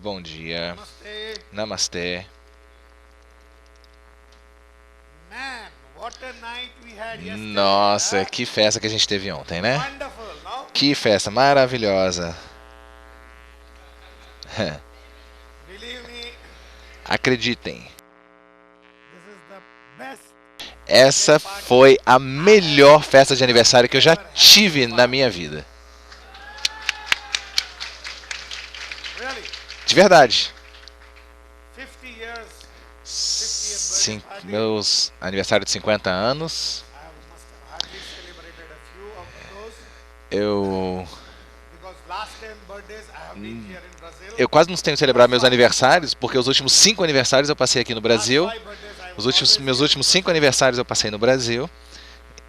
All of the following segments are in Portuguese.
bom dia. Namaste. Namastê. Man, what a night we had yesterday. Nossa, huh? que festa que a gente teve ontem, né? Wonderful, no? Que festa maravilhosa. Believe me, Acreditem, this is the best. essa foi a melhor festa de aniversário que eu já tive na minha vida. Really, De verdade. 50 years. Meus aniversários de 50 anos, I must have hardly celebrated a few of those eu because last time birthdays I have been here in Brazil. eu quase não tenho celebrado meus aniversários, porque os últimos 5 aniversários eu passei aqui no Brasil. Last 5 birthdays I was Meus always últimos 5 aniversários eu passei no Brasil.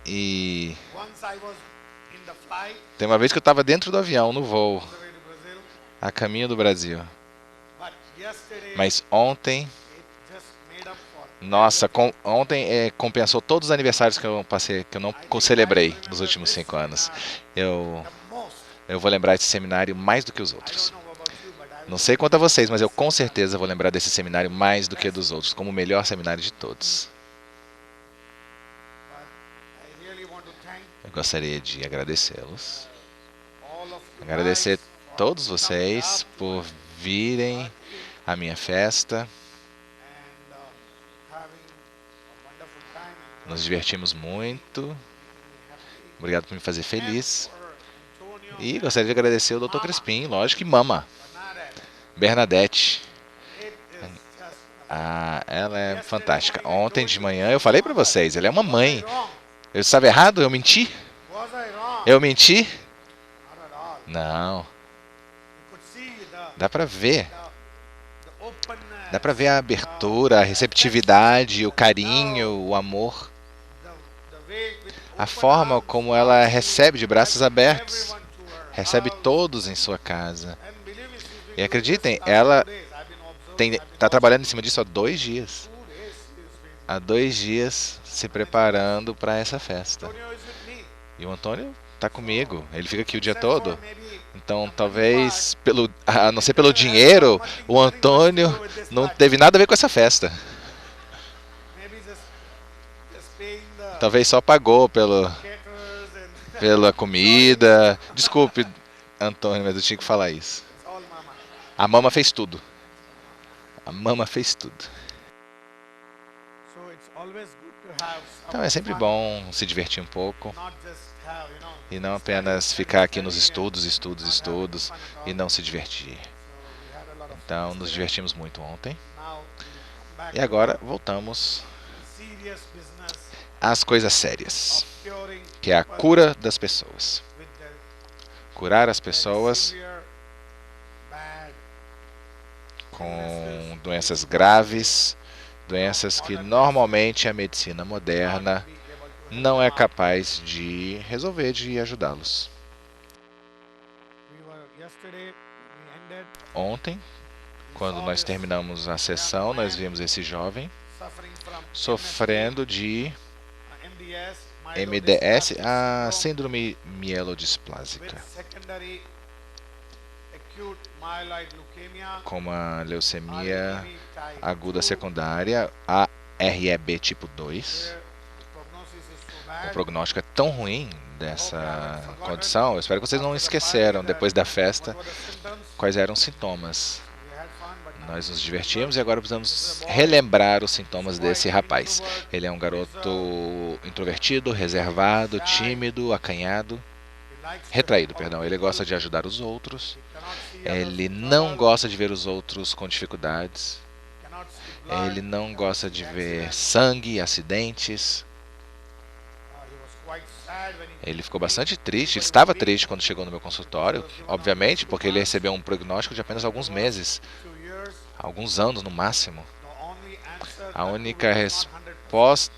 E here. Once I was in the flight tem uma vez que eu estava dentro do avião, no voo, on the way to Brazil, a caminho do Brasil. but yesterday Mas ontem, it just made up for. nossa, ontem compensou todos os aniversários que eu passei, que eu não celebrei nos últimos 5 anos. Eu, The most. eu vou lembrar esse seminário mais do que os I outros. don't know about you, but I Não sei quanto a vocês, mas eu com certeza vou lembrar desse seminário mais do que dos outros, como o melhor seminário de todos. But I really want to thank Eu gostaria de agradecê-los. all of you Agradecer guys for todos coming vocês up por virem à minha festa. and having a wonderful time and Nos divertimos muito. Obrigado por me fazer feliz. for Antonio E gostaria de agradecer o Dr. Crispim, lógico, e Mama, Bernadette. Bernadette. It is just Ah, ela é fantástica. Ontem de manhã eu falei pra vocês, ela é uma mãe. wrong. Eu estava errado? Eu menti? Was I wrong? Eu menti? Not at all. Não. You could see Dá pra ver. the openness, Dá pra ver a abertura, a receptividade, o carinho, o amor. the way with A open forma arms, como ela recebe de braços abertos. everyone to her Recebe house. todos em sua casa. And believe me, she's been E doing acreditem, this last ela 2 days. I've been observing, I've been está watching. trabalhando em cima disso há 2 dias. 2 days she's been. Há 2 dias se preparando para essa festa. Antonio is with me. E o Antônio está comigo. Ele fica aqui o dia Except for todo. maybe Então, talvez, a não ser pelo dinheiro, o Antônio não teve nada a ver com essa festa. maybe just paying the Talvez só pagou caterers and pela comida. Desculpe, Antônio, mas eu tinha que falar isso. it's all mama. A Mama fez tudo. A Mama fez tudo. So it's always good to have some Então é sempre fun, bom se divertir um pouco. not just have, E não apenas ficar aqui nos estudos e não se divertir. So we had a lot of fun Então, nos yesterday. divertimos muito ontem. Now we back E agora voltamos to serious business às coisas sérias, of curing que é a cura das pessoas. with the Curar as pessoas severe, bad com doenças graves, doenças que normalmente a medicina moderna be able to não é capaz de resolver, de ajudá-los. Yesterday we ended Ontem, quando nós terminamos a sessão, nós vimos esse jovem suffering from sofrendo de MDS, MDS, a syndrome síndrome mielodisplásica, with secondary acute myeloid leukemia, como a leucemia REB type aguda 2, secundária, a REB tipo 2. where the prognosis is so O bad. prognóstico é tão ruim dessa condição. Eu espero que vocês não esqueceram, depois da festa, What were the symptoms? quais eram os sintomas. We had fun, but now Nós nos divertimos e agora precisamos relembrar os sintomas desse rapaz. Ele é um garoto introvertido, reservado, tímido, acanhado, he likes retraído, perdão. Ele gosta de ajudar os outros. cannot see others Ele in não trouble, gosta de ver os outros com dificuldades. cannot see blood. Ele não gosta de ver sangue, acidentes. He was quite sad when he Ele ficou bastante triste, ele estava triste quando chegou no meu consultório, obviamente, porque ele recebeu um prognóstico de apenas alguns meses, 2 years. alguns anos no máximo. The only answer A that única was 100% resposta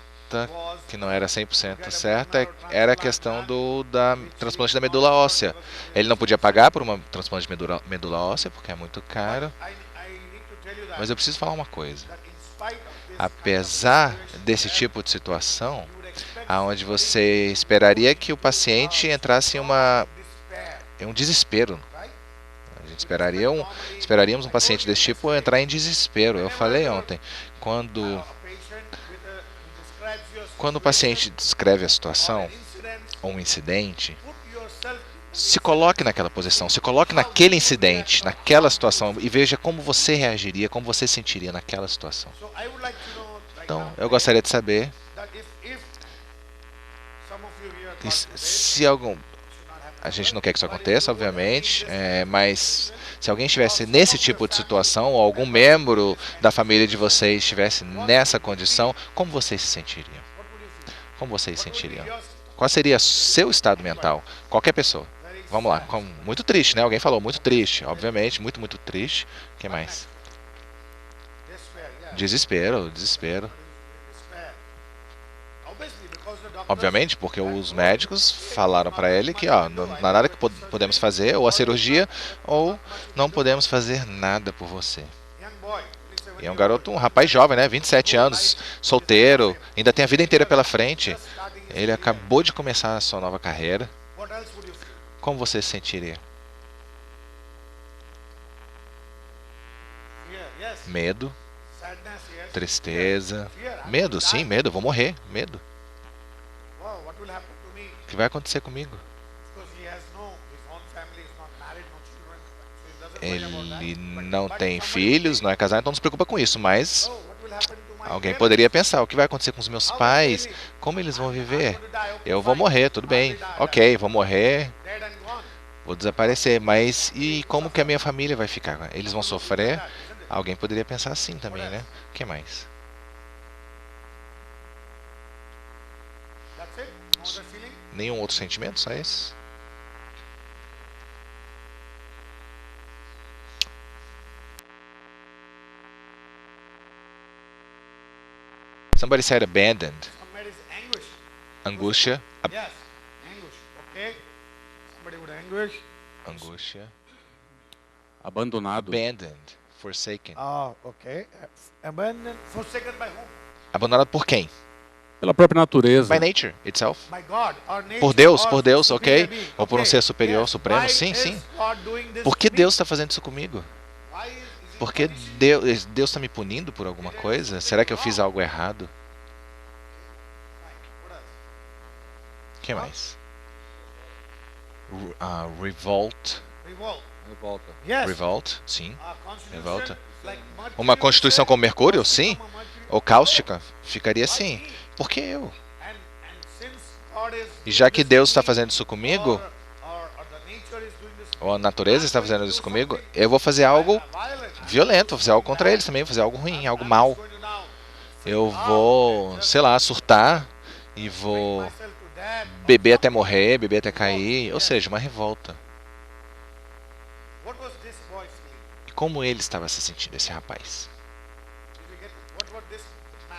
was que não era 100% certa era a questão da transplante da medula óssea. Ele não podia pagar por uma transplante de medula óssea, porque é muito caro. I need to tell you that, Mas eu preciso falar uma coisa. that in spite of this Apesar desse tipo de situação, you would expect aonde você esperaria que o paciente entrasse despair, em um desespero, right? A gente esperaríamos um paciente desse tipo entrar em desespero. Eu falei ontem, quando o paciente descreve a situação ou um incidente, se coloque naquela posição, se coloque naquele incidente, naquela situação e veja como você reagiria, como você sentiria naquela situação. Então, eu gostaria de saber se algum... A gente não quer que isso aconteça, obviamente, mas se alguém estivesse nesse tipo de situação, ou algum membro da família de vocês estivesse nessa condição, como vocês se sentiriam? Como vocês se sentiriam? Qual seria seu estado mental? Qualquer pessoa. Vamos lá. Muito triste, né? Alguém falou muito triste, obviamente, muito, muito triste. O que mais? Desespero, desespero. Obviamente, porque os médicos falaram para ele que não há nada que podemos fazer, ou a cirurgia, ou não podemos fazer nada por você. E é um garoto, um rapaz jovem, né? 27 anos, solteiro, ainda tem a vida inteira pela frente. Ele acabou de começar a sua nova carreira. Como você se sentiria? Medo, tristeza, medo, sim, medo, eu vou morrer, medo. O que vai acontecer comigo? Ele não tem filhos, não é casado, então não se preocupa com isso, mas alguém poderia pensar, o que vai acontecer com os meus pais? Como eles vão viver? Eu vou morrer, tudo bem. Ok, vou morrer, vou desaparecer, mas e como que a minha família vai ficar? Eles vão sofrer? Alguém poderia pensar assim também, né? O que mais? Nenhum outro sentimento, só esse? Somebody said abandoned. Angústia. Angústia. Abandonado. Abandoned. Forsaken. Okay. Abandoned, forsaken by whom? Abandonado por quem? Pela própria natureza. By nature itself. By God, or nature, Por Deus, or ok? superior being. Ou por um Okay. ser superior, Yes. supremo? Why Sim, is sim. God doing this Por que to me? Deus está fazendo isso comigo? Why is he Por que punishing me? Deus está me punindo por alguma coisa? Será que eu fiz algo errado? What else? O que mais? Revolt. Revolt. Revolta. Yes. Revolt, sim. Constitution, Revolta. like Mercury Uma constituição com Mercúrio, was sim. become a Mercury. Ou cáustica, ficaria assim. Por que eu? And since God is E já que doing Deus this está to me, fazendo isso comigo, or the nature is doing this to me, ou a natureza está I'm going fazendo to isso do comigo, something eu vou fazer algo violent. violento, vou fazer algo contra eles também, vou fazer algo ruim, algo mal. I'm going to now Eu vou, sei lá, surtar e vou myself to death. beber até morrer, beber até cair, ou seja, uma revolta. What was this boy feeling? E como ele estava se sentindo, esse rapaz? Did you get it? What this man,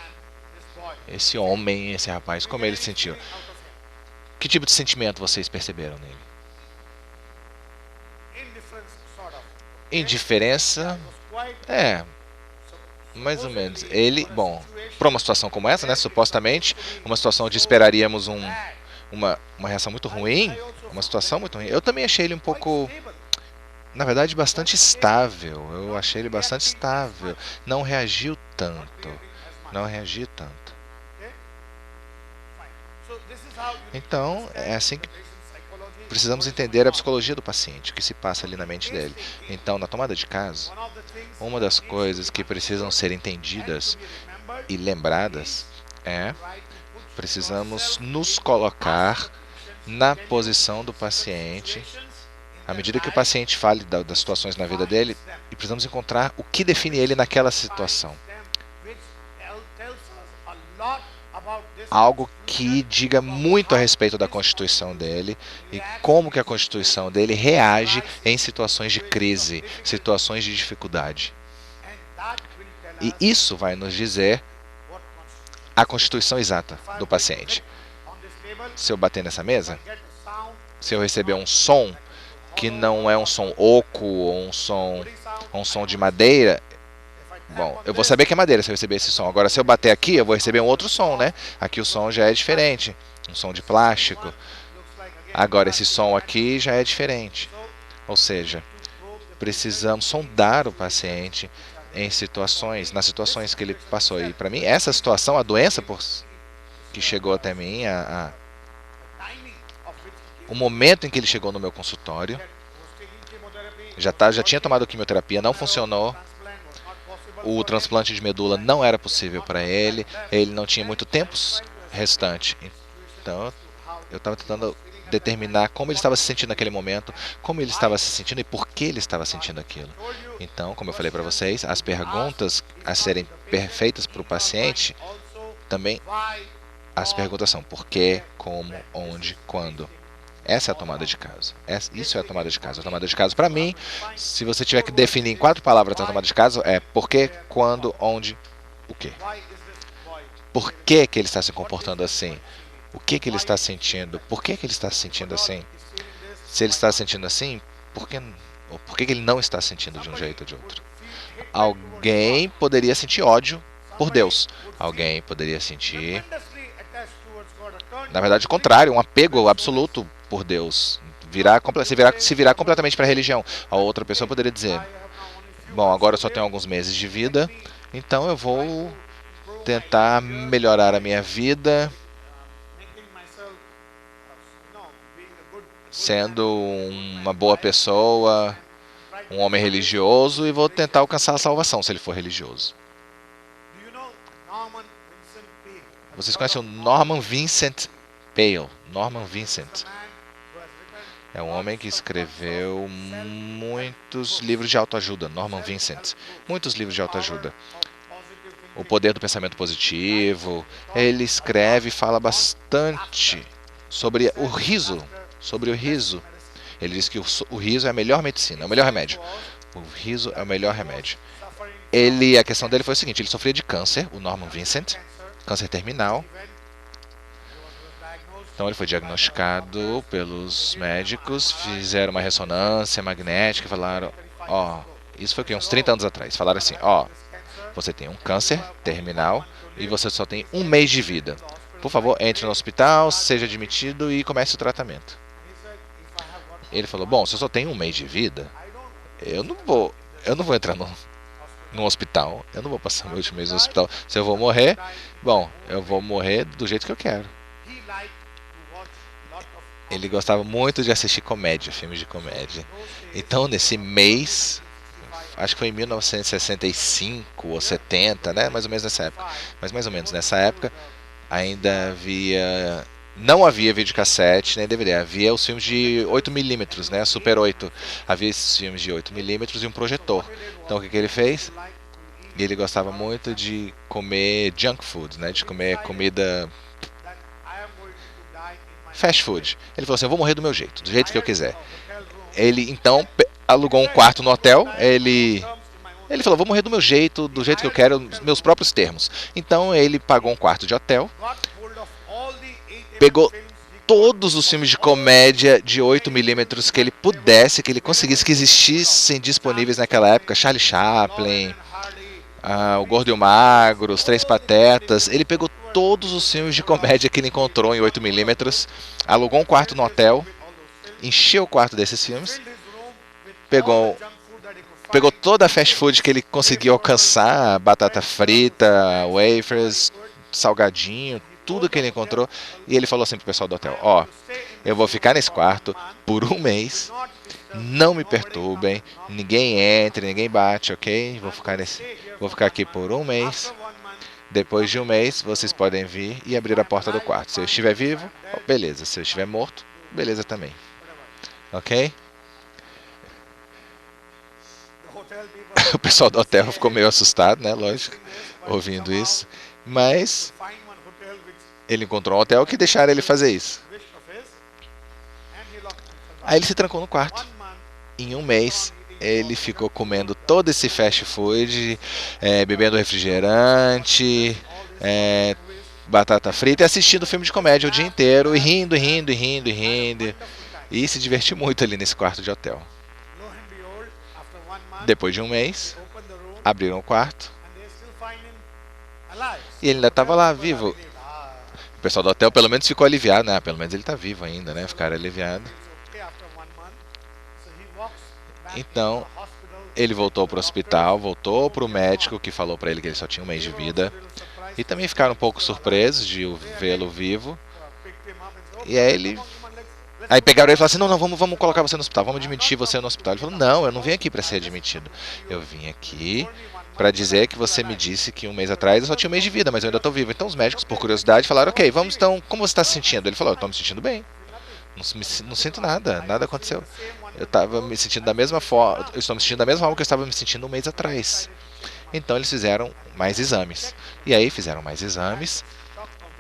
this boy, Esse homem, esse rapaz, como ele se sentiu? feeling out of him? Que tipo de sentimento vocês perceberam nele? Indifference, sort of. Indiferença, Was quite mais ou menos. Ele, bom, para uma situação como essa, né, supostamente, uma situação onde esperaríamos uma reação muito ruim, uma situação muito ruim, eu também achei ele um pouco, na verdade, bastante estável. Eu achei ele bastante estável. Não reagiu tanto. Não reagiu tanto. Então, é assim que precisamos entender a psicologia do paciente, o que se passa ali na mente dele. Então, na tomada de caso, uma das coisas que precisam ser entendidas e lembradas é precisamos nos colocar na posição do paciente à medida que o paciente fale das situações na vida dele, e precisamos encontrar o que define ele naquela situação. Algo que diga muito a respeito da constituição dele e como que a constituição dele reage em situações de crise, situações de dificuldade. E isso vai nos dizer a constituição exata do paciente. Se eu bater nessa mesa, se eu receber um som que não é um som oco ou um som de madeira, bom, eu vou saber que é madeira se eu receber esse som. Agora, se eu bater aqui, eu vou receber um outro som, né? Aqui o som já é diferente, um som de plástico. Agora, esse som aqui já é diferente. Ou seja, precisamos sondar o paciente nas situações que ele passou. E para mim, essa situação, a doença que chegou até mim, o momento em que ele chegou no meu consultório, já tinha tomado quimioterapia, não funcionou, o transplante de medula não era possível para ele não tinha muito tempo restante. Então, eu estava tentando determinar como ele estava se sentindo naquele momento, como ele estava se sentindo e por que ele estava sentindo aquilo. Então, como eu falei para vocês, as perguntas a serem perfeitas para o paciente, também as perguntas são por quê, como, onde, quando. Essa é a tomada de caso. Isso é a tomada de caso. A tomada de caso, para mim, se você tiver que definir em 4 palavras a tomada de caso, é por quê, quando, onde, o quê. Por que que ele está se comportando assim? O que que ele está sentindo? Por que que ele está se sentindo assim? Se ele está se sentindo assim, por que que ele não está sentindo de um jeito ou de outro? Alguém poderia sentir ódio por Deus. Alguém poderia sentir, na verdade, o contrário, um apego absoluto por Deus. Se virar completamente para a religião. A outra pessoa poderia dizer, bom, agora eu só tenho alguns meses de vida, então eu vou tentar melhorar a minha vida sendo uma boa pessoa, um homem religioso, e vou tentar alcançar a salvação se ele for religioso. Vocês conhecem o Norman Vincent Peale? Norman Vincent é um homem que escreveu muitos livros de autoajuda. Norman Vincent, muitos livros de autoajuda. O Poder do Pensamento Positivo. Ele escreve e fala bastante sobre o riso. Ele diz que o riso é a melhor medicina, é o melhor remédio. O riso é o melhor remédio. A questão dele foi o seguinte: ele sofria de câncer, o Norman Vincent, câncer terminal. Então ele foi diagnosticado pelos médicos, fizeram uma ressonância magnética e falaram, isso foi uns 30 anos atrás, falaram assim, você tem um câncer terminal e você só tem 1 mês de vida. Por favor, entre no hospital, seja admitido e comece o tratamento. Ele falou, bom, se eu só tenho 1 mês de vida, eu não vou entrar no hospital, eu não vou passar meu último mês no hospital. Se eu vou morrer, bom, eu vou morrer do jeito que eu quero. Ele gostava muito de assistir comédia, filmes de comédia. Então, nesse mês, acho que foi em 1965 ou 70, né? Mais ou menos nessa época. Mas mais ou menos nessa época, ainda não havia videocassete nem DVD. Havia os filmes de 8mm, né? Super 8. Havia esses filmes de 8mm e um projetor. Então, o que ele fez? Ele gostava muito de comer junk food, né? De comer comida fast food. Ele falou assim, eu vou morrer do meu jeito, do jeito que eu quiser. Ele então alugou um quarto no hotel. Ele falou, vou morrer do meu jeito, do jeito que eu quero, nos meus próprios termos. Então ele pagou um quarto de hotel, pegou todos os filmes de comédia de 8mm que ele pudesse, que ele conseguisse, que existissem disponíveis naquela época, Charlie Chaplin, o Gordo e o Magro, os Três Patetas. Ele pegou todos os filmes de comédia que ele encontrou em 8mm, alugou um quarto no hotel, encheu o quarto desses filmes, pegou toda a fast food que ele conseguiu alcançar, batata frita, wafers, salgadinho, tudo que ele encontrou, e ele falou assim pro pessoal do hotel, eu vou ficar nesse quarto por 1 mês, não me perturbem, ninguém entre, ninguém bate, ok? Vou ficar aqui por 1 mês. Depois de 1 mês, vocês podem vir e abrir a porta do quarto. Se eu estiver vivo, beleza. Se eu estiver morto, beleza também. Ok? O pessoal do hotel ficou meio assustado, né? Lógico, ouvindo isso. Mas ele encontrou um hotel que deixaram ele fazer isso. Aí ele se trancou no quarto. Em 1 mês, ele ficou comendo todo esse fast food, bebendo refrigerante, batata frita e assistindo filme de comédia o dia inteiro, e rindo. E se divertiu muito ali nesse quarto de hotel. Depois de 1 mês, abriram o quarto e ele ainda estava lá, vivo. O pessoal do hotel pelo menos ficou aliviado, né? Pelo menos ele está vivo ainda, né? Ficaram aliviados. Então, Ele voltou para o hospital, voltou para o médico que falou para ele que ele só tinha um mês de vida. E também ficaram um pouco surpresos de vê-lo vivo. E aí pegaram ele e falaram assim, não, vamos colocar você no hospital, vamos admitir você no hospital. Ele falou, não, eu não vim aqui para ser admitido. Eu vim aqui para dizer que você me disse que um mês atrás eu só tinha um mês de vida, mas eu ainda estou vivo. Então os médicos, por curiosidade, falaram, ok, vamos então, como você está se sentindo? Ele falou, eu estou me sentindo bem. Não sinto nada aconteceu. Eu estava me sentindo da mesma forma, eu estou me sentindo da mesma forma que eu estava me sentindo um mês atrás. Então eles fizeram mais exames. E aí fizeram mais exames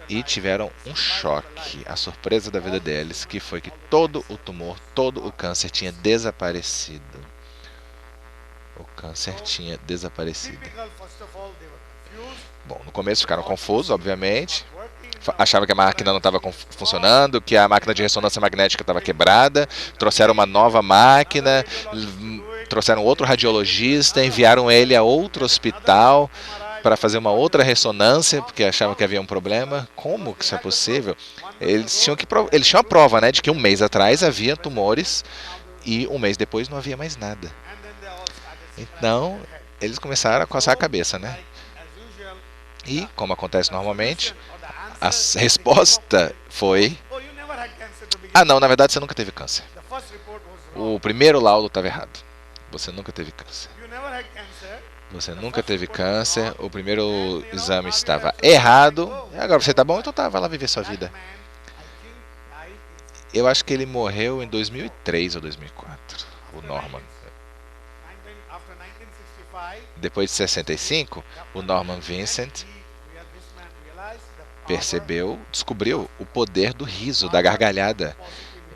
e tiveram um choque. A surpresa da vida deles, que foi que todo o tumor, todo o câncer tinha desaparecido. O câncer tinha desaparecido. Bom, no começo ficaram confusos, obviamente. Achavam que a máquina não estava funcionando, que a máquina de ressonância magnética estava quebrada. Trouxeram uma nova máquina, trouxeram outro radiologista, enviaram ele a outro hospital para fazer uma outra ressonância, porque achavam que havia um problema. Como que isso é possível? Eles tinham a prova, né, de que um mês atrás havia tumores e um mês depois não havia mais nada. Então, eles começaram a coçar a cabeça, né? E, como acontece normalmente, a resposta foi: ah, não, na verdade você nunca teve câncer. O primeiro laudo estava errado. Você nunca teve câncer. Você nunca teve câncer. O primeiro exame estava errado. Agora você tá bom, então tá, vai lá viver sua vida. Eu acho que ele morreu em 2003 ou 2004, o Norman. Depois de 65, o Norman Vincent descobriu o poder do riso, da gargalhada,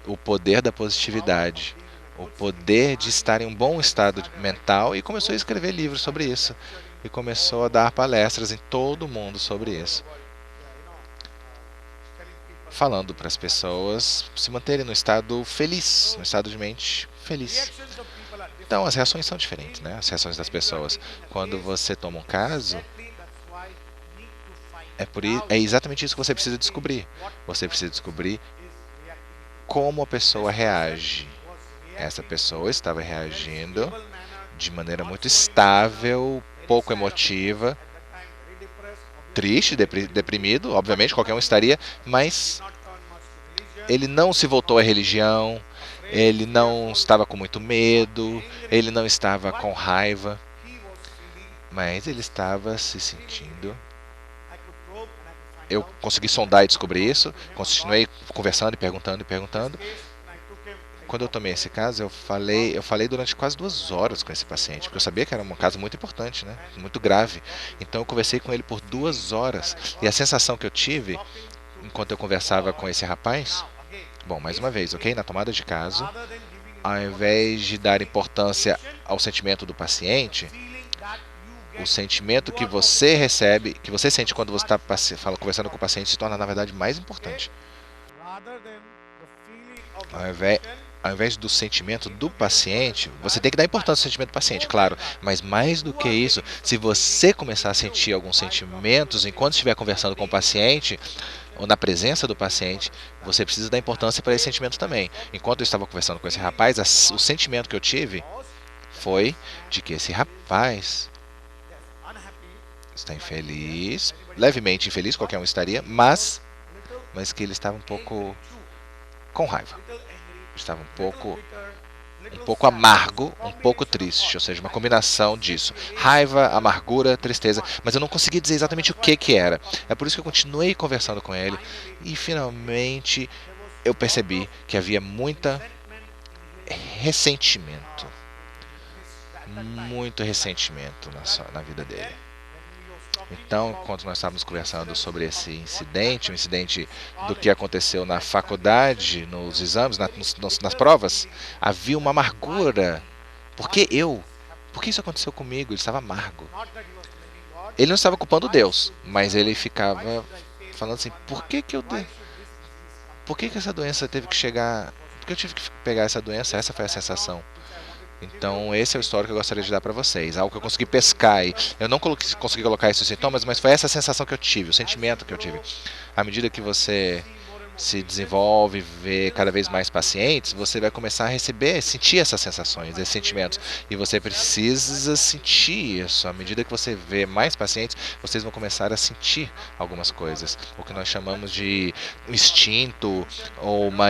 o poder da positividade, o poder de estar em um bom estado mental, e começou a escrever livros sobre isso. E começou a dar palestras em todo o mundo sobre isso, falando para as pessoas se manterem no estado feliz, no estado de mente feliz. Então as reações são diferentes, né? As reações das pessoas. Quando você toma um caso, é exatamente isso que você precisa descobrir. Você precisa descobrir como a pessoa reage. Essa pessoa estava reagindo de maneira muito estável, pouco emotiva, triste, deprimido, obviamente, qualquer um estaria, mas ele não se voltou à religião, ele não estava com muito medo, ele não estava com raiva, mas ele estava se sentindo. Eu consegui sondar e descobrir isso, continuei conversando e perguntando. Quando eu tomei esse caso, eu falei durante quase 2 horas com esse paciente, porque eu sabia que era um caso muito importante, né? Muito grave. Então eu conversei com ele por 2 horas, e a sensação que eu tive enquanto eu conversava com esse rapaz, bom, mais uma vez, ok? Na tomada de caso, ao invés de dar importância ao sentimento do paciente, o sentimento que você recebe, que você sente quando você está conversando com o paciente, se torna, na verdade, mais importante. Ao invés do sentimento do paciente, você tem que dar importância ao sentimento do paciente, claro, mas mais do que isso, se você começar a sentir alguns sentimentos enquanto estiver conversando com o paciente, ou na presença do paciente, você precisa dar importância para esse sentimento também. Enquanto eu estava conversando com esse rapaz, o sentimento que eu tive foi de que esse rapaz está infeliz, levemente infeliz, qualquer um estaria, mas que ele estava um pouco com raiva. Estava um pouco amargo, um pouco triste, ou seja, uma combinação disso. Raiva, amargura, tristeza, mas eu não consegui dizer exatamente o que era. É por isso que eu continuei conversando com ele e finalmente eu percebi que havia muito ressentimento na vida dele. Então, quando nós estávamos conversando sobre esse incidente, o incidente do que aconteceu na faculdade, nos exames, nas provas, havia uma amargura. Por que isso aconteceu comigo? Ele estava amargo. Ele não estava culpando Deus, mas ele ficava falando assim, por que essa doença teve que chegar? Por que eu tive que pegar essa doença? Essa foi a sensação. Então, esse é o histórico que eu gostaria de dar para vocês. Algo que eu consegui pescar. Eu não consegui colocar esses sintomas, mas foi essa sensação que eu tive, o sentimento que eu tive. À medida que você se desenvolve, vê cada vez mais pacientes, você vai começar a receber, sentir essas sensações, esses sentimentos. E você precisa sentir isso. À medida que você vê mais pacientes, vocês vão começar a sentir algumas coisas. O que nós chamamos de instinto ou uma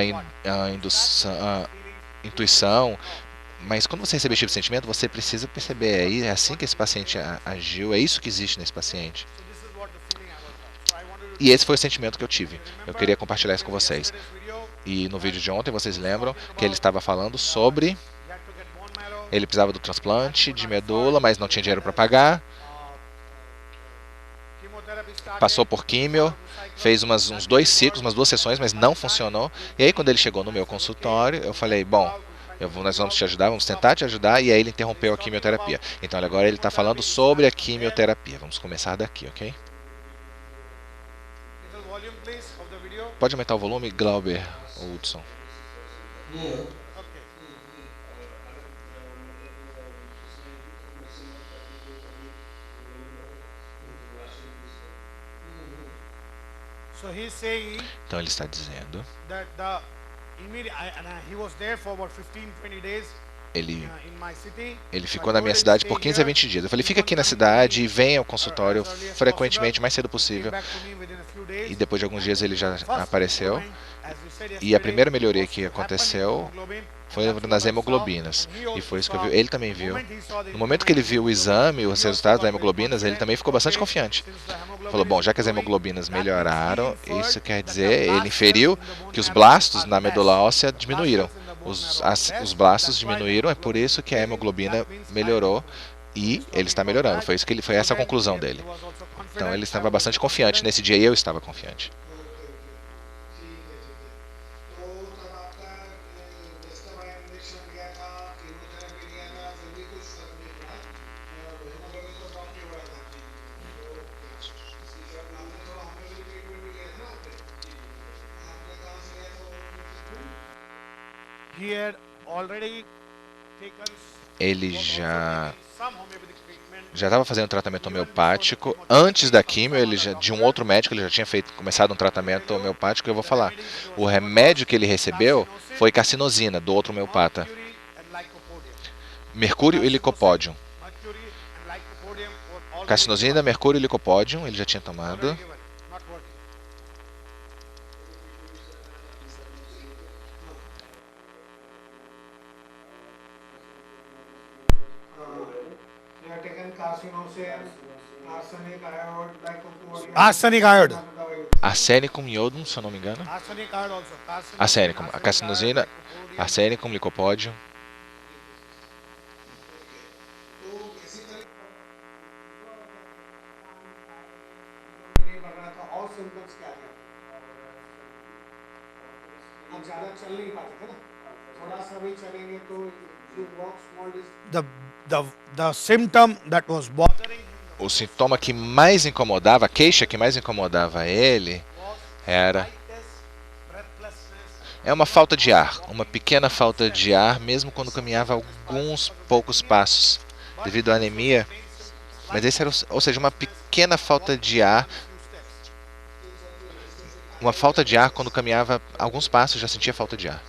intuição. Mas quando você receber esse tipo de sentimento, você precisa perceber, é assim que esse paciente agiu, é isso que existe nesse paciente. E esse foi o sentimento que eu tive. Eu queria compartilhar isso com vocês. E no vídeo de ontem, vocês lembram que ele estava falando sobre... Ele precisava do transplante de medula, mas não tinha dinheiro para pagar. Passou por químio, fez uns 2 ciclos, umas 2 sessões, mas não funcionou. E aí, quando ele chegou no meu consultório, eu falei, bom, nós vamos te ajudar, vamos tentar te ajudar. E aí ele interrompeu a quimioterapia. Então agora ele está falando sobre a quimioterapia. Vamos começar daqui, ok? Pode aumentar o volume, Glauber ou Hudson? Então ele está dizendo, ele ficou na minha cidade por 15 a 20 dias. Eu falei, fica aqui na cidade e venha ao consultório frequentemente, o mais cedo possível. E depois de alguns dias ele já apareceu. E a primeira melhoria que aconteceu foi nas hemoglobinas. E foi isso que eu vi. Ele também viu. No momento que ele viu o exame, os resultados das hemoglobinas, ele também ficou bastante confiante. Falou, bom, já que as hemoglobinas melhoraram, isso quer dizer, ele inferiu que os blastos na medula óssea diminuíram. Os blastos diminuíram, é por isso que a hemoglobina melhorou e ele está melhorando. Foi essa a conclusão dele. Então ele estava bastante confiante nesse dia e eu estava confiante. Ele já estava fazendo tratamento homeopático. Antes da quimio, de um outro médico, ele já tinha começado um tratamento homeopático. Eu vou falar. O remédio que ele recebeu foi carcinosina, do outro homeopata. Mercúrio e licopódium. Carcinosina, mercúrio e licopódium, ele já tinha tomado. Arsenicum iodum, se eu não me engano. Arsenicum, a carcinosina, arsenicum, licopódio. The symptom that was bothering O sintoma que mais incomodava, a queixa que mais incomodava ele era uma falta de ar, uma pequena falta de ar, mesmo quando caminhava alguns poucos passos, devido à anemia. Mas esse era, ou seja, uma pequena falta de ar, quando caminhava alguns passos já sentia falta de ar.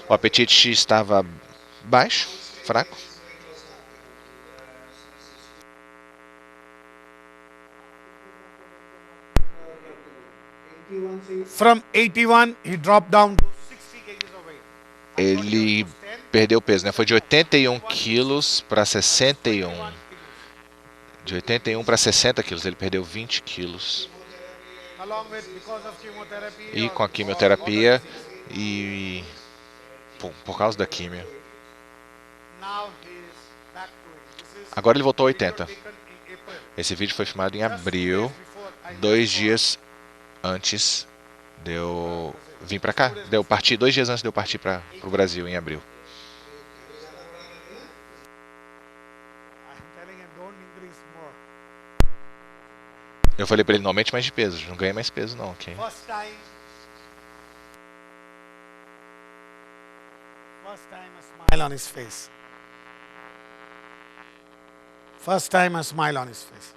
O apetite estava baixo, fraco. From 81, he dropped down to 60 kgs of weight. Ele perdeu peso, né? Foi de 81 quilos para 61. De 81 para 60 quilos, ele perdeu 20 quilos. E com a quimioterapia e por causa da quimio. Agora ele voltou a 80. Esse vídeo foi filmado em abril, 2 dias antes de eu vir para cá. 2 dias antes de eu partir para o Brasil, em abril. Eu falei para ele, não aumente mais de peso, não ganha mais peso não, ok? First time a smile on his face. First time a smile on his face.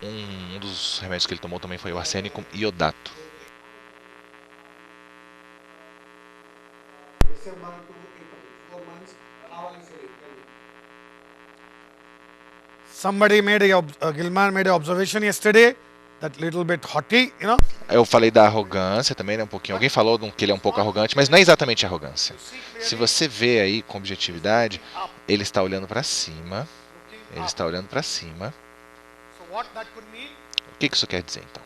Um dos remédios que ele tomou também foi o arsênico iodato. December to April, 4 months. How are you feeling? Tell me. Somebody Gilman made an observation yesterday, that little bit haughty, you know. Eu falei da arrogância também, né, um pouquinho. Alguém falou que ele é um pouco arrogante, mas não é exatamente arrogância. Se você vê aí com objetividade, ele está olhando para cima. Ele está olhando para cima. So what that could mean? O que isso quer dizer, então?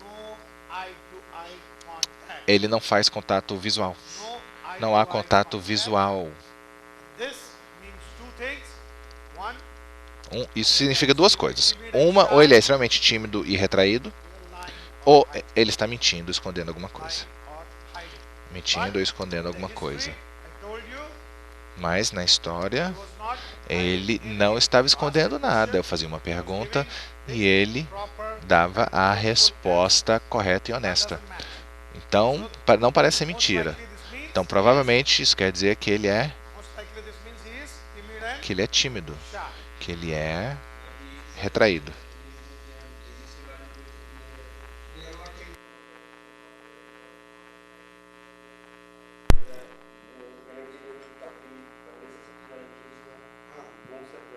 No eye-to-eye contact. Ele não faz contato visual. No Não há eye-to-eye contato contact. visual. This means two things. One, Isso significa duas coisas. Uma, ou ele é extremamente tímido e retraído, ou ele está mentindo, escondendo alguma coisa. or hiding. Mentindo ou escondendo alguma coisa. I told you, Mas na história, was not ele não estava escondendo nada. Eu fazia uma pergunta e ele proper. dava a resposta correta e honesta. Então, não parece ser mentira. Então, provavelmente isso quer dizer que ele é Most likely this means he is timid and que ele é tímido, shy. que ele é retraído.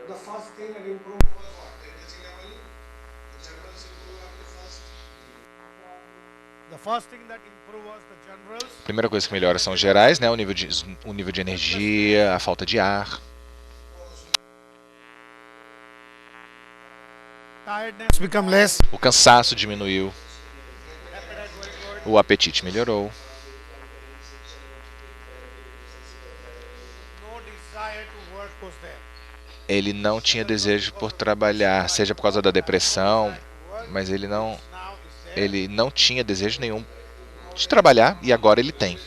The first thing that improved was what? Energy level. The generals improved after first. The first thing that improved was the generals. A primeira coisa que melhora são os gerais, né? O nível de energia, a falta de ar. Tiredness become less. O cansaço diminuiu. Appetite very good. O apetite melhorou. No desire to work was there. Ele não tinha desejo por trabalhar, seja por causa da depressão, mas ele Now is there. não tinha desejo nenhum de trabalhar e agora ele tem.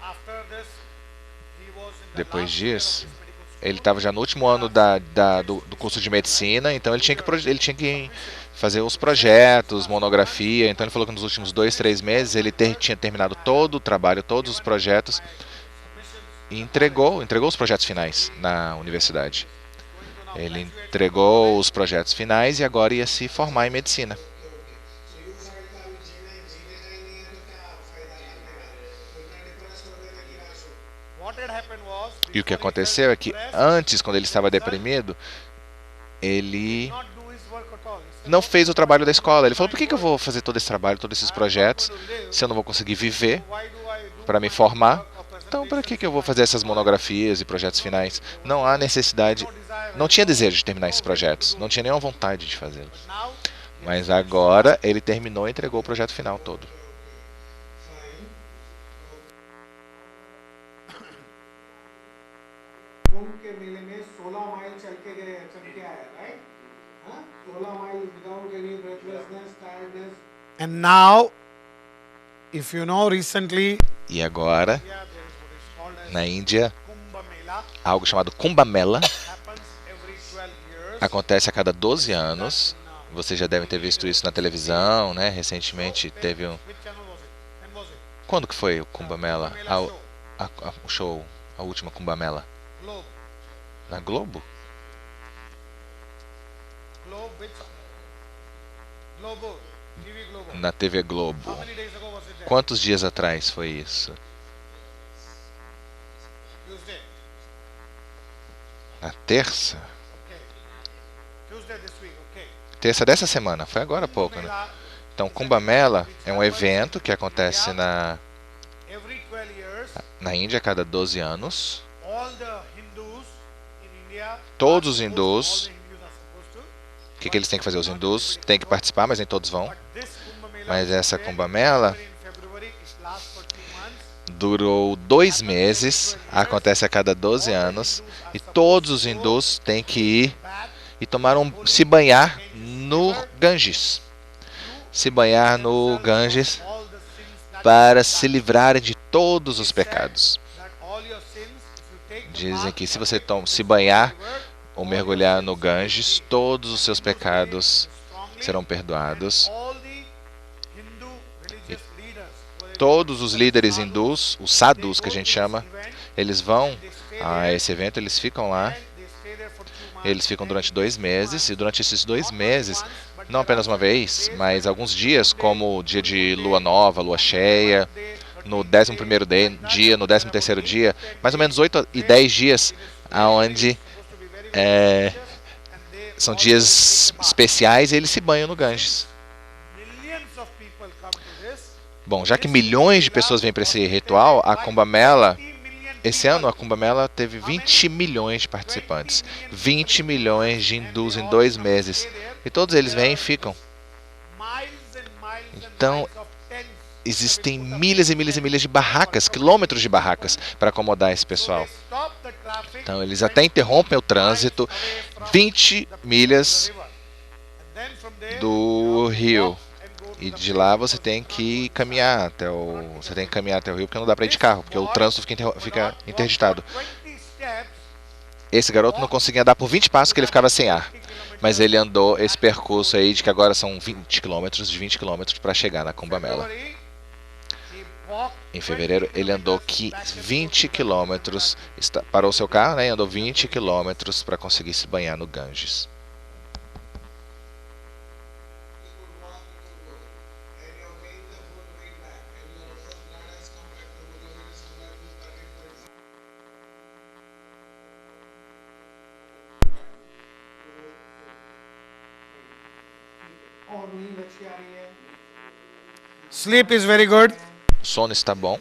After this, he was in the Depois last year of disso, his medical school. ele estava já no último ano do curso de medicina, então ele tinha que fazer os projetos, monografia. Então ele falou que nos últimos 2, 3 meses ele tinha terminado todo o trabalho, todos os projetos e entregou os projetos finais na universidade. Ele entregou os projetos finais e agora ia se formar em medicina. What had happened was, E o que before he aconteceu felt é que depressed, antes, quando ele estava deprimido, ele not do his work at all. He said, não fez o trabalho da escola. Ele falou: por que eu vou fazer todo esse trabalho, todos esses projetos, se eu não vou conseguir viver why do I do para me my formar? work or Então, para presentation? que eu vou fazer essas monografias e projetos finais? Não há necessidade, não tinha desejo de terminar esses projetos, não tinha nenhuma vontade de fazê-los. Now, Mas agora ele terminou e entregou o projeto final todo. कुंभ के मेले में 16 माइल चल के आया, right? हाँ? 16 mile without any breathlessness, tiredness. And now, if you know, recently, E agora, yeah, there is what is called as na Índia, Kumbh Mela. algo chamado Kumbh Mela Happens every 12 years. acontece a cada 12 anos. Vocês já devem ter visto isso na televisão, né? Recentemente teve um... Which channel was it? When was it? Quando que foi o Kumbh Mela? O show, a última Kumbh Mela? Globe. Na Globo? Globe, which? Globo. TV Globo. Na TV Globo. How many days ago was it there? Quantos dias atrás foi isso? Tuesday. Na terça? Okay. Tuesday this week. Okay. Terça dessa semana, foi agora há pouco, né? Mela, Então, Kumbh Mela é um evento que acontece every 12 years, na Índia a cada 12 anos. all the Hindus in India, Todos os all hindus, the Hindus are supposed to, o que eles têm que fazer? Os hindus têm que participar, mas nem todos vão. but this Kumbh Mela Mas was essa there Kumbh Mela in February, it lasts for 2 months. durou 2 meses, acontece a cada 12 anos, e todos os hindus têm que ir Bath, e se banhar no Ganges. Se banhar no Ganges all the sins that para se livrarem de todos os pecados. that all your sins, if you take the Dizem bath, que se você se banhar river, ou mergulhar no Ganges, todos os seus pecados strongly, serão perdoados all the todos os líderes hindus, os sadhus que a gente chama, eles vão a esse evento, eles ficam lá, eles ficam durante 2 meses, e durante esses 2 meses, não apenas uma vez, mas alguns dias, como o dia de lua nova, lua cheia, no 11º dia, no 13º dia, mais ou menos 8 e 10 dias, onde são dias especiais e eles se banham no Ganges. Bom, já que milhões de pessoas vêm para esse ritual, a Kumbh Mela, esse ano a Kumbh Mela teve 20 milhões de participantes, 20 milhões de hindus em 2 meses, e todos eles vêm e ficam. Então, existem milhas e milhas e milhas de barracas, quilômetros de barracas para acomodar esse pessoal. Então, eles até interrompem o trânsito 20 milhas do rio. E de lá você tem que caminhar até o rio, porque não dá para ir de carro, porque o trânsito fica interditado. Esse garoto não conseguia andar por 20 passos, que ele ficava sem ar. Mas ele andou esse percurso aí de que agora são 20 quilômetros para chegar na Kumbh Mela. Em fevereiro, ele andou 20 quilômetros, parou seu carro, né, e andou 20 quilômetros para conseguir se banhar no Ganges. Sleep is very good. O sono está bom.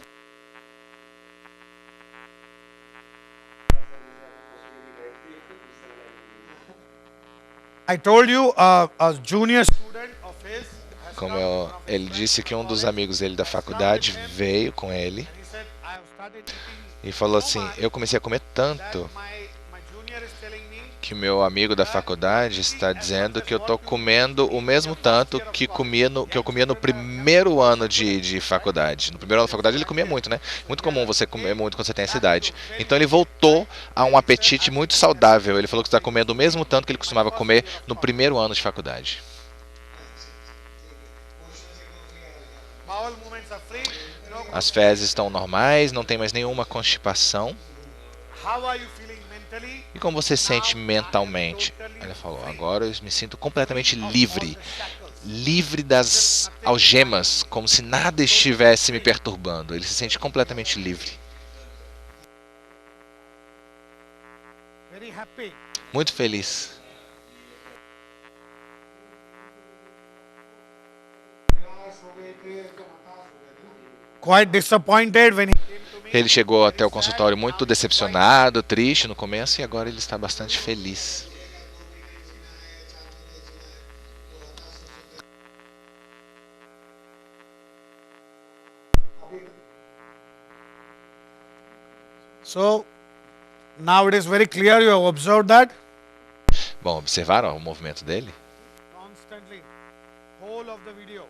I told you a junior student of his has Como ele disse que um dos amigos dele da faculdade veio com ele he said, I have started eating e falou assim: eu comecei a comer tanto my junior is telling me que meu amigo da faculdade está dizendo que eu estou comendo o mesmo tanto que eu comia no primeiro ano de faculdade. No primeiro ano da faculdade ele comia muito, né? Muito comum você comer muito quando você tem essa idade. Então ele voltou a um apetite muito saudável. Ele falou que está comendo o mesmo tanto que ele costumava comer no primeiro ano de faculdade. bowel movements are free. No, As fezes estão normais, não tem mais nenhuma constipação. how are you feeling mentally? E como você se sente mentalmente? Ele falou: agora eu me sinto completamente livre. Livre das algemas, como se nada estivesse me perturbando. Ele se sente completamente livre. Very happy. Muito feliz. Quite disappointed when he came to me. Ele chegou até o consultório muito decepcionado, triste no começo, e agora ele está bastante feliz. So now it is very clear, you have observed that Bom, observaram o movimento dele? constantly, whole of the video.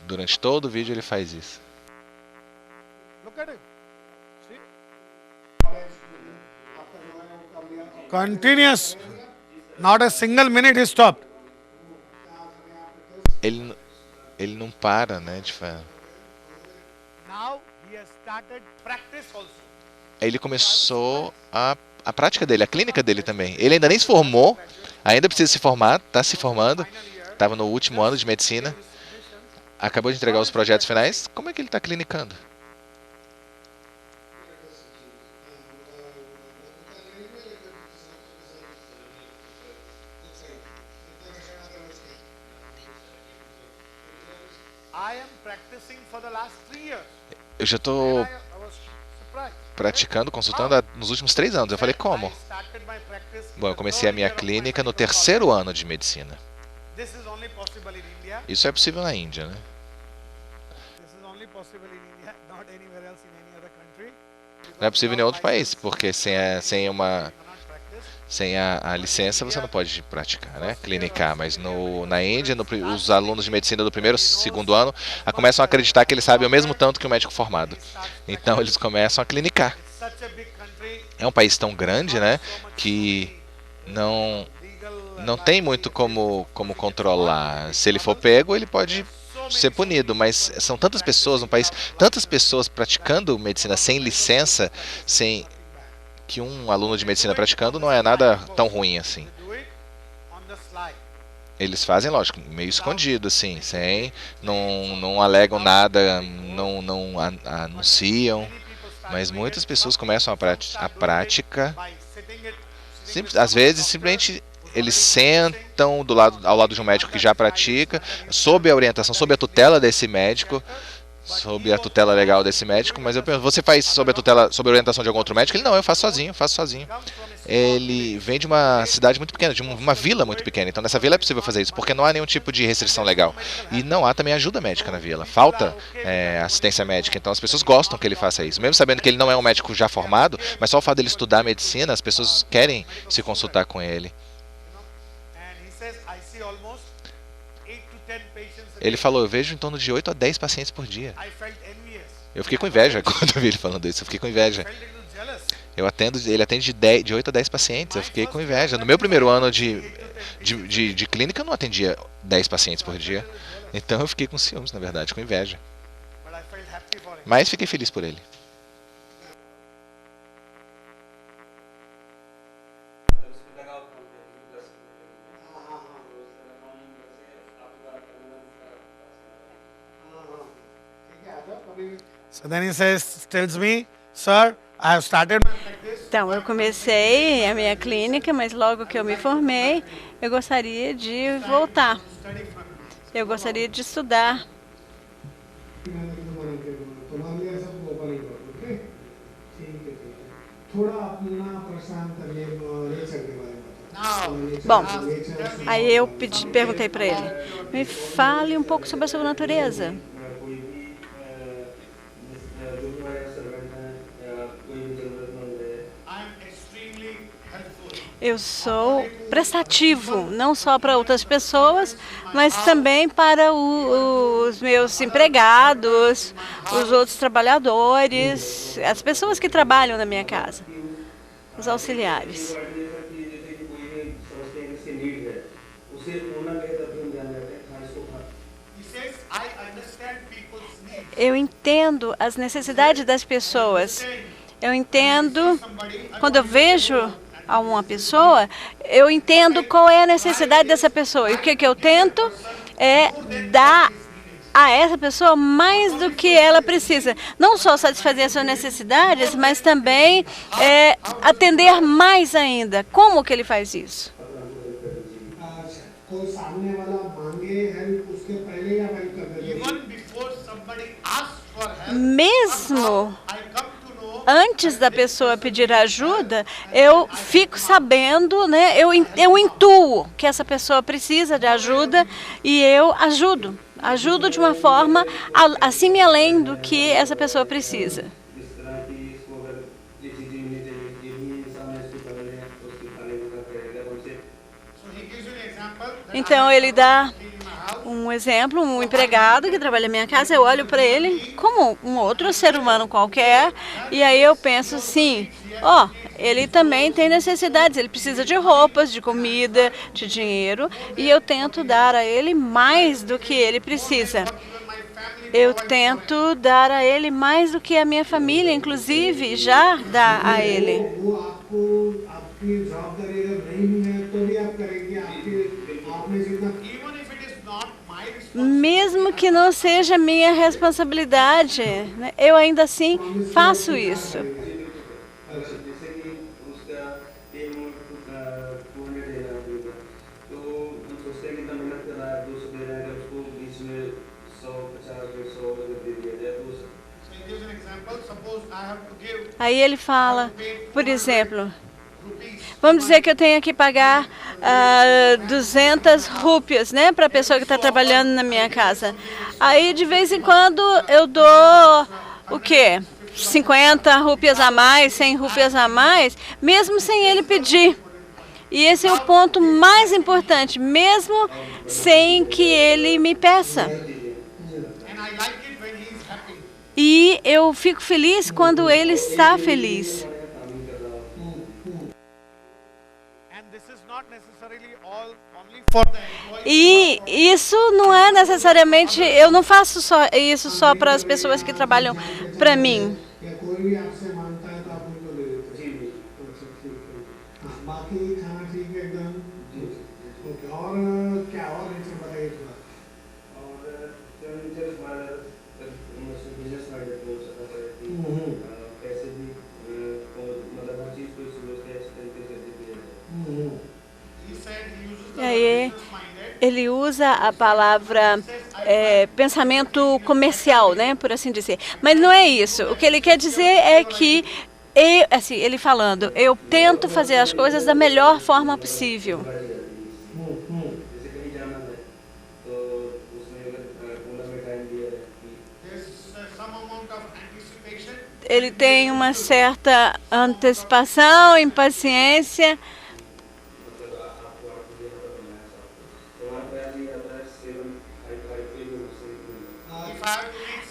Durante todo o vídeo ele faz isso. Look at it. See? Continuous. Not a single minute he stopped. Ele não para, né, de fazer. Now he has started practice also. Ele começou a prática dele, a clínica dele também. Ele ainda nem se formou, ainda precisa se formar, está se formando, estava no último ano de medicina, acabou de entregar os projetos finais. Como é que ele está clinicando? I am practicing for the last 3 years. Eu já estou I was surprised. praticando, consultando nos últimos 3 anos. Eu falei, como? I started my practice in Bom, eu the comecei a 3rd minha year of my clínica no medical 3º college. ano de medicina. This is only possible in India. Isso é possível na Índia, né? This is only possible in India, not anywhere else in any other country. Não é possível em nenhum outro país, porque sem a You cannot practice. licença você não pode praticar, né? Clinicar. Mas na Índia, os alunos de medicina do 1º, 2º ano começam a acreditar que eles sabem o mesmo tanto que o médico formado. Então eles começam a clinicar. Such a big country, É um país tão grande, né, que não legal não tem muito como controlar. Se ele for pego, ele pode so ser punido, mas são tantas pessoas no país, tantas pessoas praticando medicina sem licença, sem que um aluno de medicina praticando não é nada tão ruim assim. Eles fazem, lógico, meio escondido, assim, sem, não alegam nada, não anunciam, mas muitas pessoas começam a prática, às vezes simplesmente eles sentam ao lado de um médico que já pratica, sob a orientação, sob a tutela desse médico, sob a tutela legal desse médico, mas eu pergunto, você faz sob a tutela, sob a orientação de algum outro médico? Ele, não, eu faço sozinho. Ele vem de uma cidade muito pequena, de uma vila muito pequena, então nessa vila é possível fazer isso, porque não há nenhum tipo de restrição legal. E não há também ajuda médica na vila, falta assistência médica, então as pessoas gostam que ele faça isso. Mesmo sabendo que ele não é um médico já formado, mas só o fato dele estudar medicina, as pessoas querem se consultar com ele. Ele falou, eu vejo em torno de 8 a 10 pacientes por dia. Eu fiquei com inveja quando eu vi ele falando isso, eu fiquei com inveja. Ele atende de 8 a 10 pacientes, eu fiquei com inveja. No meu primeiro ano de clínica, eu não atendia 10 pacientes por dia. Então eu fiquei com ciúmes, na verdade, com inveja. Mas fiquei feliz por ele. So then he tells me, sir, I have started my practice. Então, eu comecei a minha clínica, mas logo que eu me formei, eu gostaria de voltar. Eu gostaria de estudar. Bom, aí eu perguntei para ele, me fale um pouco sobre a sua natureza. Eu sou prestativo, não só para outras pessoas, mas também para os meus empregados, os outros trabalhadores, as pessoas que trabalham na minha casa, os auxiliares. Eu entendo as necessidades das pessoas. Eu entendo, quando eu vejo a uma pessoa, eu entendo qual é a necessidade dessa pessoa. E o que eu tento é dar a essa pessoa mais do que ela precisa. Não só satisfazer as suas necessidades, mas também atender mais ainda. Como que ele faz isso? Mesmo antes da pessoa pedir ajuda, eu fico sabendo, né? Eu intuo que essa pessoa precisa de ajuda e eu ajudo. Ajudo de uma forma acima e além do que essa pessoa precisa. Então ele dá um exemplo, um empregado que trabalha na minha casa, eu olho para ele como um outro ser humano qualquer, e aí eu penso assim, ele também tem necessidades, ele precisa de roupas, de comida, de dinheiro, e eu tento dar a ele mais do que ele precisa. Eu tento dar a ele mais do que a minha família, inclusive, já dá a ele. Mesmo que não seja minha responsabilidade, né, eu ainda assim faço isso. Aí ele fala, por exemplo, vamos dizer que eu tenho que pagar 200 rúpias, né, para a pessoa que está trabalhando na minha casa. Aí, de vez em quando, eu dou o quê? 50 rúpias a mais, 100 rúpias a mais, mesmo sem ele pedir. E esse é o ponto mais importante, mesmo sem que ele me peça. E eu fico feliz quando ele está feliz. E isso não é necessariamente, eu não faço isso só para as pessoas que trabalham para mim. E aí, ele usa a palavra pensamento comercial, né, por assim dizer. Mas não é isso. O que ele quer dizer é que, assim, ele falando, eu tento fazer as coisas da melhor forma possível. Ele tem uma certa antecipação, impaciência.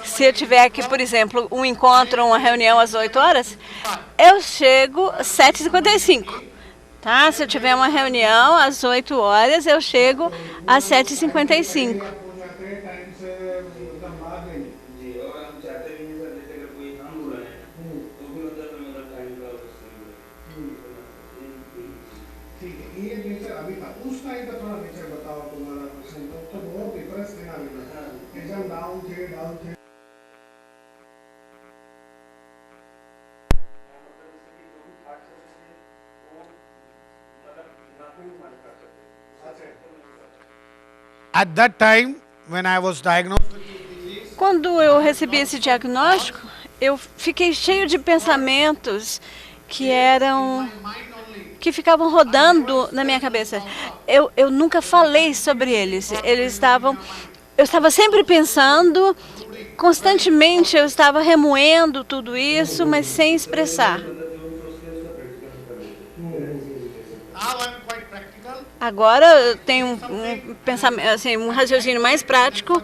Se eu tiver aqui, por exemplo, um encontro, uma reunião às 8 horas, eu chego às 7h55. Tá? Se eu tiver uma reunião às 8 horas, eu chego às 7h55. At that time, when I was diagnosed, quando eu recebi esse diagnóstico, eu fiquei cheio de pensamentos que ficavam rodando na minha cabeça. Eu nunca falei sobre eles. Eu estava sempre pensando, constantemente eu estava remoendo tudo isso, mas sem expressar. Agora eu tenho um pensamento, assim, um raciocínio mais prático.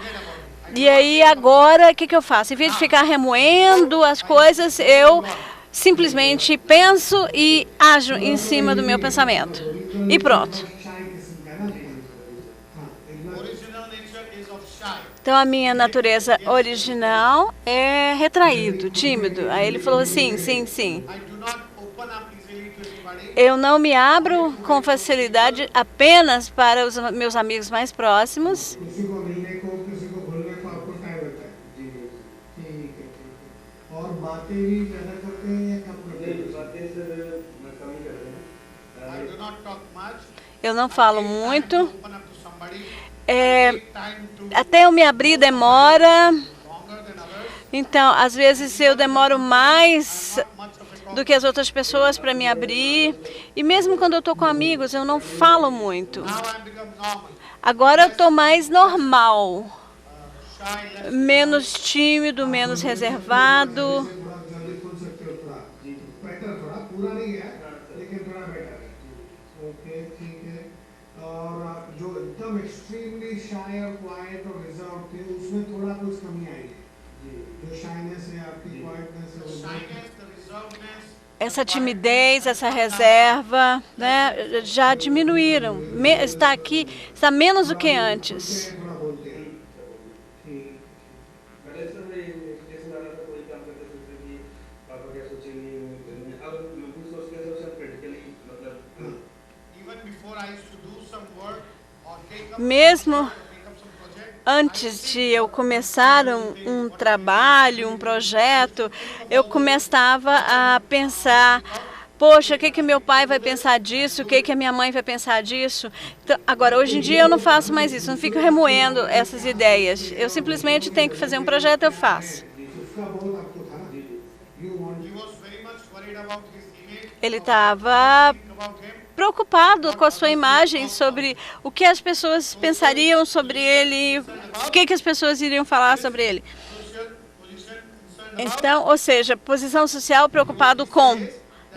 E aí agora o que eu faço? Em vez de ficar remoendo as coisas, eu simplesmente penso e ajo em cima do meu pensamento. E pronto. Então a minha natureza original é retraído, tímido. Aí ele falou sim, sim, sim. Eu não me abro com facilidade apenas para os meus amigos mais próximos. Eu não falo muito. Até eu me abrir demora. Então, às vezes eu demoro mais do que as outras pessoas para me abrir. E mesmo quando eu estou com amigos, eu não falo muito. Agora eu estou mais normal. Menos tímido, menos reservado. Essa timidez, essa reserva, né, já diminuíram. Está menos do que antes. Mesmo antes de eu começar um trabalho, um projeto, eu começava a pensar, poxa, o que meu pai vai pensar disso, o que a minha mãe vai pensar disso. Então, agora, hoje em dia eu não faço mais isso, não fico remoendo essas ideias. Eu simplesmente tenho que fazer um projeto, eu faço. Ele estava preocupado com a sua imagem, sobre o que as pessoas pensariam sobre ele, o que as pessoas iriam falar sobre ele. Então, ou seja, posição social, preocupado com.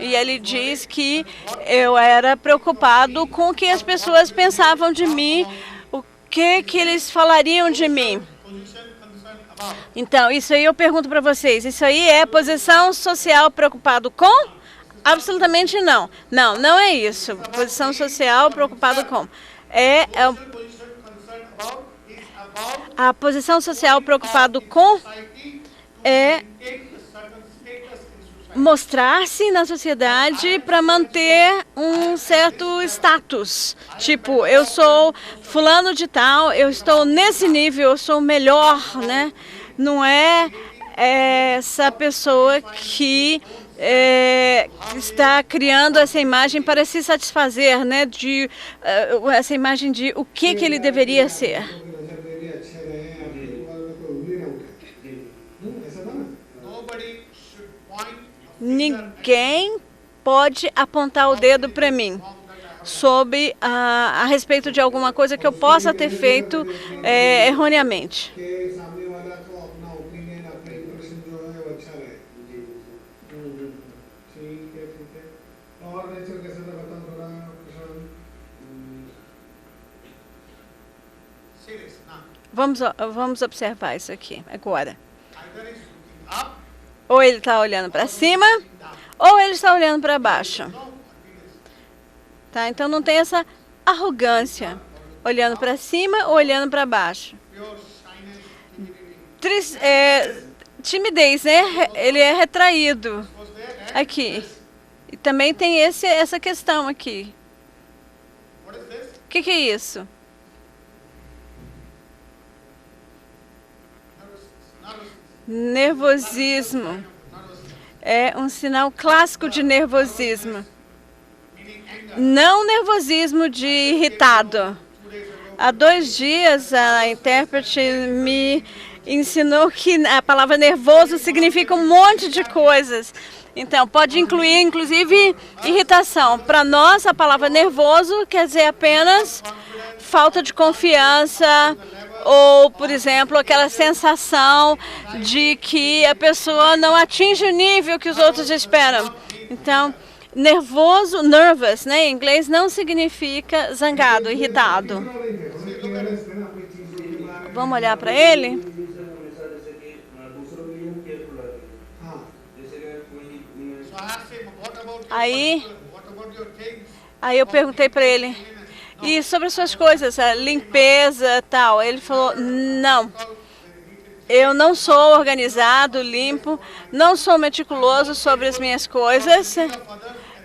E ele diz que eu era preocupado com o que as pessoas pensavam de mim, o que eles falariam de mim. Então, isso aí eu pergunto para vocês, isso aí é posição social preocupado com? Absolutamente não. Não é isso. Posição social preocupado com. A posição social preocupado com é mostrar-se na sociedade para manter um certo status. Tipo, eu sou fulano de tal, eu estou nesse nível, eu sou o melhor, né? Não é essa pessoa que está criando essa imagem para se satisfazer, né? Essa imagem de o que ele deveria ser. Ninguém pode apontar o dedo para mim sobre a respeito de alguma coisa que eu possa ter feito erroneamente. Vamos observar isso aqui agora. Ou ele está olhando para cima, ou ele está olhando para baixo. Tá? Então não tem essa arrogância, olhando para cima ou olhando para baixo. Timidez, né? Ele é retraído aqui. E também tem essa questão aqui. O que é isso? Nervosismo. É um sinal clássico de nervosismo. Não nervosismo de irritado. Há 2 dias, a intérprete me ensinou que a palavra nervoso significa um monte de coisas. Então, pode incluir, inclusive, irritação. Para nós, a palavra nervoso quer dizer apenas falta de confiança, ou, por exemplo, aquela sensação de que a pessoa não atinge o nível que os outros esperam. Então, nervoso, nervous, né, em inglês, não significa zangado, irritado. Vamos olhar para ele? Aí eu perguntei para ele, e sobre as suas coisas, a limpeza e tal? Ele falou, não, eu não sou organizado, limpo, não sou meticuloso sobre as minhas coisas.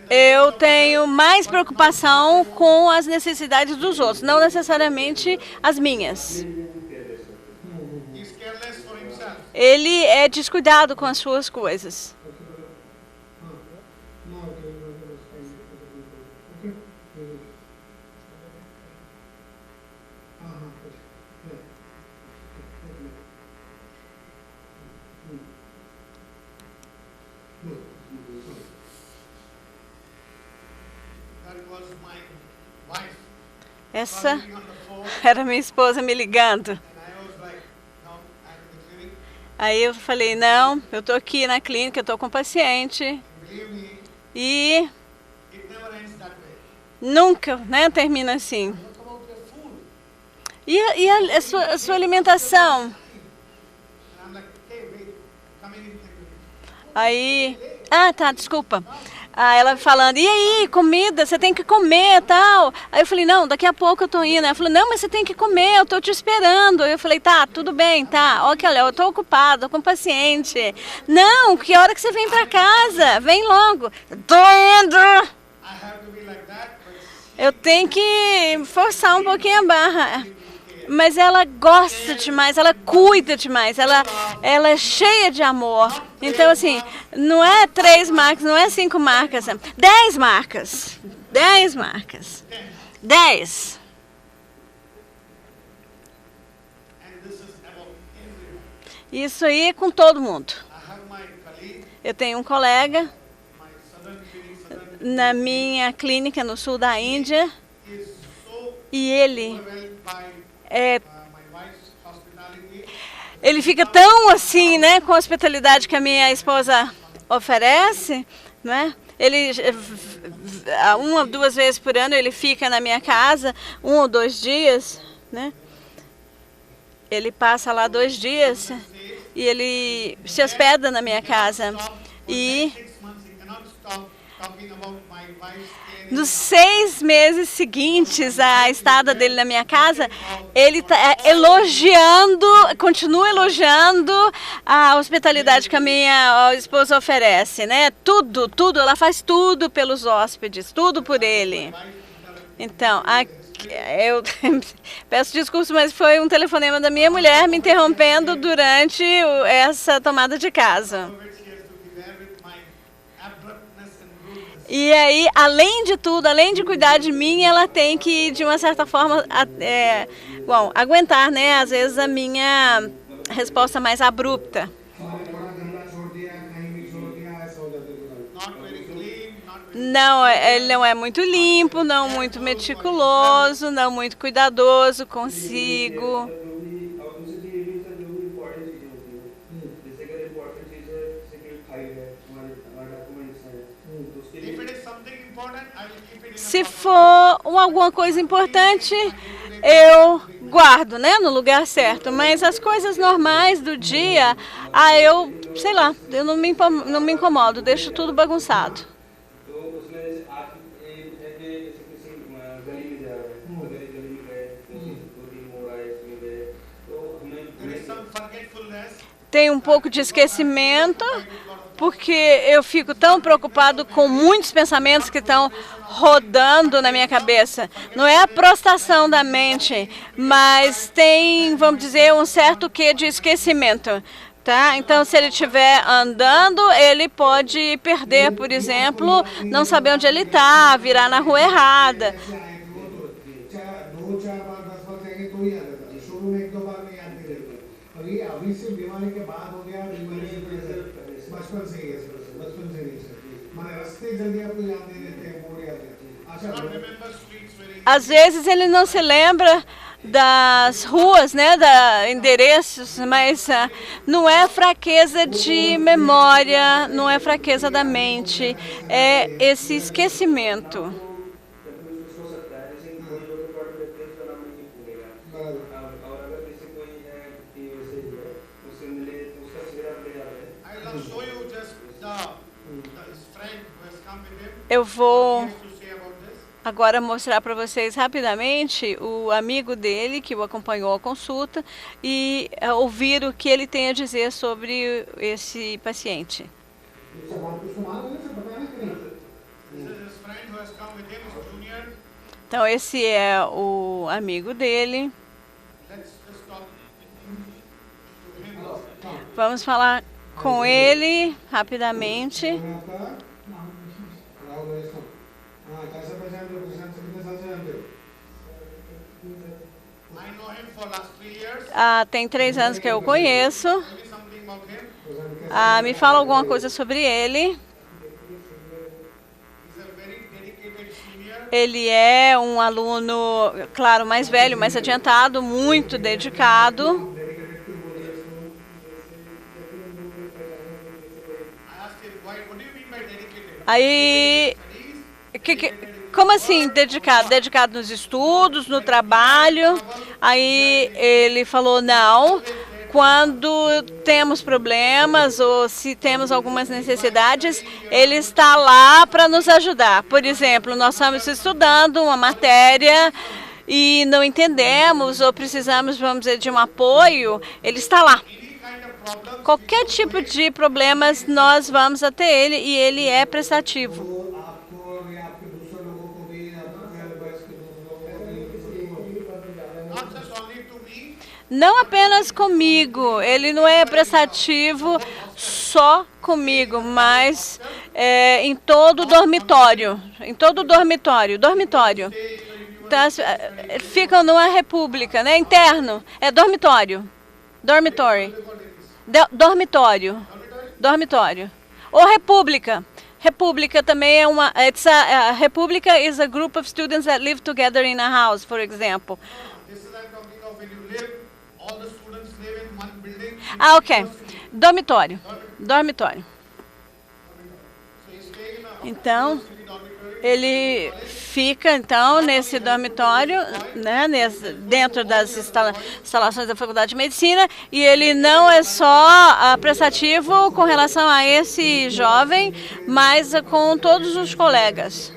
Eu tenho mais preocupação com as necessidades dos outros, não necessariamente as minhas. Ele é descuidado com as suas coisas. Essa era minha esposa me ligando. Aí eu falei, não, eu estou aqui na clínica, eu estou com o paciente. E nunca, né, termina assim. E a sua alimentação? Aí, tá, desculpa. Ela falando, e aí, comida, você tem que comer, tal. Aí eu falei, não, daqui a pouco eu tô indo. Ela falou, não, mas você tem que comer, eu tô te esperando. Aí eu falei, tá, tudo bem, tá. Ok, eu tô ocupado, tô com paciente. Não, que hora que você vem pra casa? Vem logo. Tô indo. Eu tenho que forçar um pouquinho a barra. Mas ela gosta demais, ela cuida demais, ela é cheia de amor. Então, assim, não é 3 marcas, não é 5 marcas, 10 marcas. 10 marcas. 10. Isso aí é com todo mundo. Eu tenho um colega na minha clínica no sul da Índia e ele fica tão assim, né, com a hospitalidade que a minha esposa oferece, né? Ele 1 ou 2 vezes por ano ele fica na minha casa 1 ou 2 dias, né? Ele passa lá 2 dias e ele se hospeda na minha casa. E Nos 6 meses seguintes à estada dele na minha casa, ele está continua elogiando a hospitalidade que a minha esposa oferece, né? Tudo, ela faz tudo pelos hóspedes, tudo por ele. Então, eu peço desculpas, mas foi um telefonema da minha mulher me interrompendo durante essa tomada de casa. E aí, além de tudo, além de cuidar de mim, ela tem que, de uma certa forma, aguentar, né? Às vezes a minha resposta mais abrupta. Não, ele não é muito limpo, não muito meticuloso, não muito cuidadoso consigo. Se for alguma coisa importante, eu guardo, né, no lugar certo. Mas as coisas normais do dia, eu, sei lá, eu não me incomodo, deixo tudo bagunçado. Tem um pouco de esquecimento, porque eu fico tão preocupado com muitos pensamentos que estão rodando na minha cabeça. Não é a prostração da mente, mas tem, vamos dizer, um certo quê de esquecimento. Tá? Então, se ele estiver andando, ele pode perder, por exemplo, não saber onde ele está, virar na rua errada. Às vezes ele não se lembra das ruas, né, endereços, mas não é fraqueza de memória, não é fraqueza da mente, é esse esquecimento. Eu vou agora mostrar para vocês rapidamente o amigo dele que o acompanhou à consulta e ouvir o que ele tem a dizer sobre esse paciente. Então esse é o amigo dele. Vamos falar com ele rapidamente. Tem 3 anos que eu o conheço. Me fala alguma coisa sobre ele. Ele é um aluno, claro, mais velho, mais adiantado, muito dedicado. Aí, como assim dedicado? Dedicado nos estudos, no trabalho. Aí ele falou, não, quando temos problemas ou se temos algumas necessidades, ele está lá para nos ajudar. Por exemplo, nós estamos estudando uma matéria e não entendemos ou precisamos, vamos dizer, de um apoio, ele está lá. Qualquer tipo de problemas, nós vamos até ele e ele é prestativo. Não apenas comigo, ele não é prestativo só comigo, mas em todo o dormitório. Em todo o dormitório. Então, ficam numa república, né? Interno. É dormitório. Dormitory. Dormitório. Ou república. República também é uma... república is a group of students that live together in a house, for example. Ok. Dormitório. Então, ele fica, então, nesse dormitório, né, dentro das instalações da Faculdade de Medicina, e ele não é só prestativo com relação a esse jovem, mas com todos os colegas.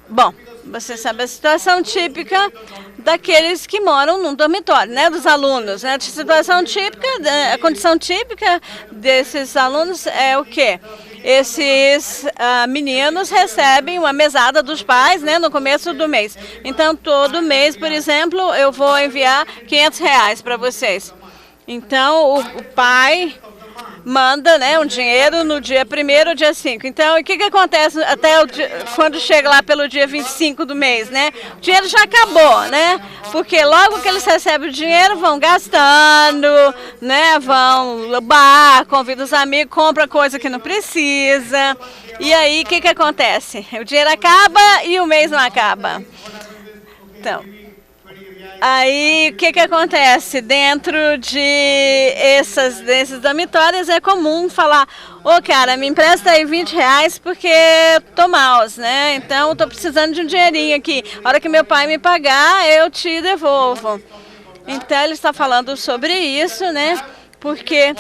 Bom, você sabe a situação típica daqueles que moram num dormitório, né, dos alunos. Né? A situação típica, a condição típica desses alunos é o quê? Esses meninos recebem uma mesada dos pais, né, no começo do mês. Então, todo mês, por exemplo, eu vou enviar R$500 para vocês. Então, o pai manda, né, um dinheiro no dia 1º ou dia 5. Então, o que acontece até quando chega lá pelo dia 25 do mês, né? O dinheiro já acabou, né? Porque logo que eles recebem o dinheiro, vão gastando, né? Vão no bar, convidam os amigos, compram coisa que não precisa. E aí, o que acontece? O dinheiro acaba e o mês não acaba. Então, aí, o que acontece? Dentro desses dormitórios é comum falar: ô, cara, me empresta aí R$20 porque tô mal, né? Então, tô precisando de um dinheirinho aqui. A hora que meu pai me pagar, eu te devolvo. Então, ele está falando sobre isso, né? Porque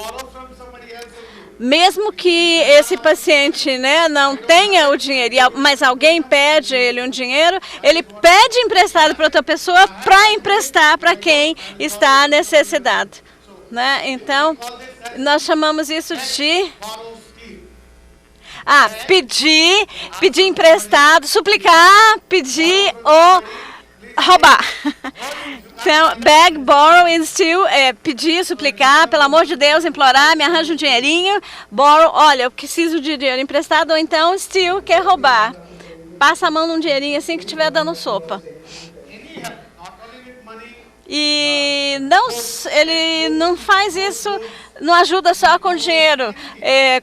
mesmo que esse paciente, né, não tenha o dinheiro, mas alguém pede ele um dinheiro, ele pede emprestado para outra pessoa para emprestar para quem está necessitado. Né? Então, nós chamamos isso de pedir emprestado, suplicar, pedir ou roubar. Então, beg, borrow and steal é pedir, suplicar, pelo amor de Deus, implorar, me arranja um dinheirinho. Borrow, olha, eu preciso de dinheiro emprestado. Ou então, steal, que é roubar. Passa a mão num dinheirinho assim que estiver dando sopa. E ele não faz isso, não ajuda só com dinheiro,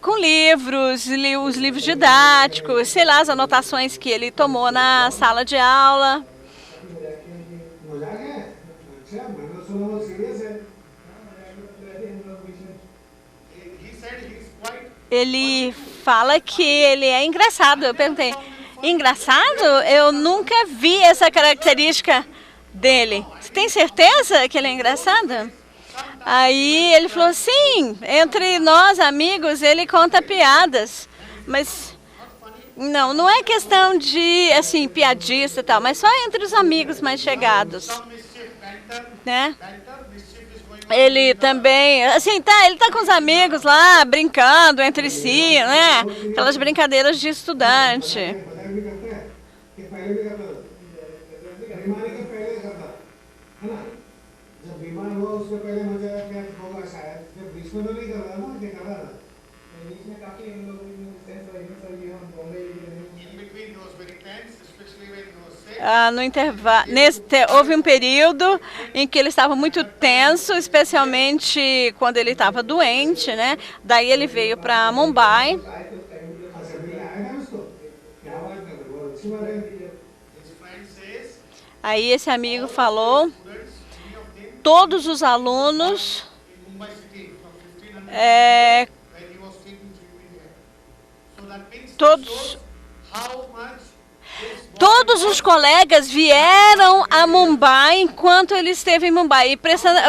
com livros, os livros didáticos, sei lá, as anotações que ele tomou na sala de aula. Ele fala que ele é engraçado. Eu perguntei: engraçado? Eu nunca vi essa característica dele. Você tem certeza que ele é engraçado? Aí ele falou: sim, entre nós amigos ele conta piadas, mas não é questão de, assim, piadista e tal, mas só entre os amigos mais chegados, né? Ele também, assim, ele tá com os amigos lá, brincando entre si, né? Aquelas brincadeiras de estudante. No intervalo, houve um período em que ele estava muito tenso, especialmente quando ele estava doente, né? Daí ele veio para Mumbai. Aí esse amigo falou: todos os alunos todos os colegas vieram a Mumbai enquanto ele esteve em Mumbai. E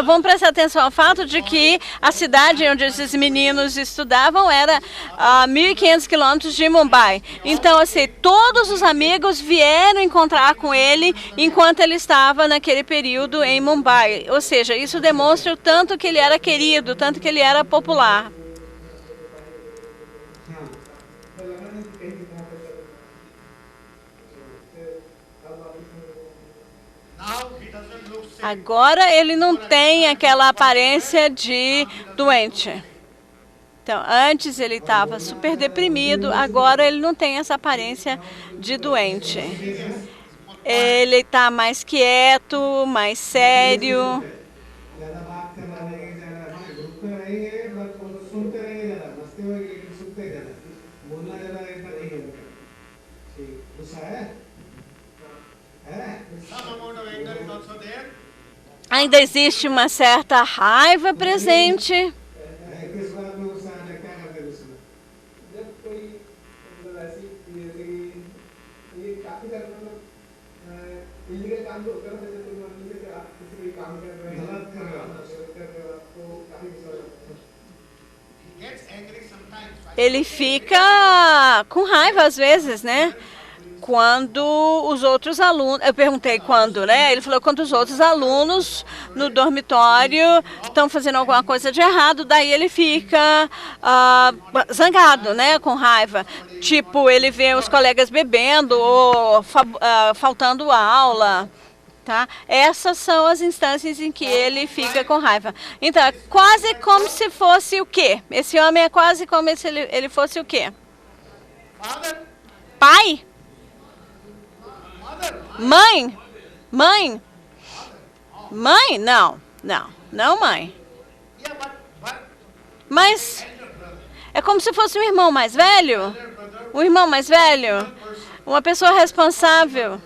vamos prestar atenção ao fato de que a cidade onde esses meninos estudavam era a 1.500 quilômetros de Mumbai. Então, assim, todos os amigos vieram encontrar com ele enquanto ele estava naquele período em Mumbai. Ou seja, isso demonstra o tanto que ele era querido, tanto que ele era popular. Agora ele não tem aquela aparência de doente. Então, antes ele estava super deprimido, agora ele não tem essa aparência de doente. Ele está mais quieto, mais sério. Ainda existe uma certa raiva presente. ele fica com raiva às vezes, né? Quando os outros alunos, eu perguntei quando, né? Ele falou quando os outros alunos no dormitório estão fazendo alguma coisa de errado, daí ele fica zangado, né? Com raiva. Tipo, ele vê os colegas bebendo ou faltando aula. Tá? Essas são as instâncias em que ele fica com raiva. Então, é quase como se fosse o quê? Esse homem é quase como se ele fosse o quê? Pai? Mãe? Mãe? Mãe? Não, não, não mãe. Mas é como se fosse um irmão mais velho? Um irmão mais velho? Uma pessoa responsável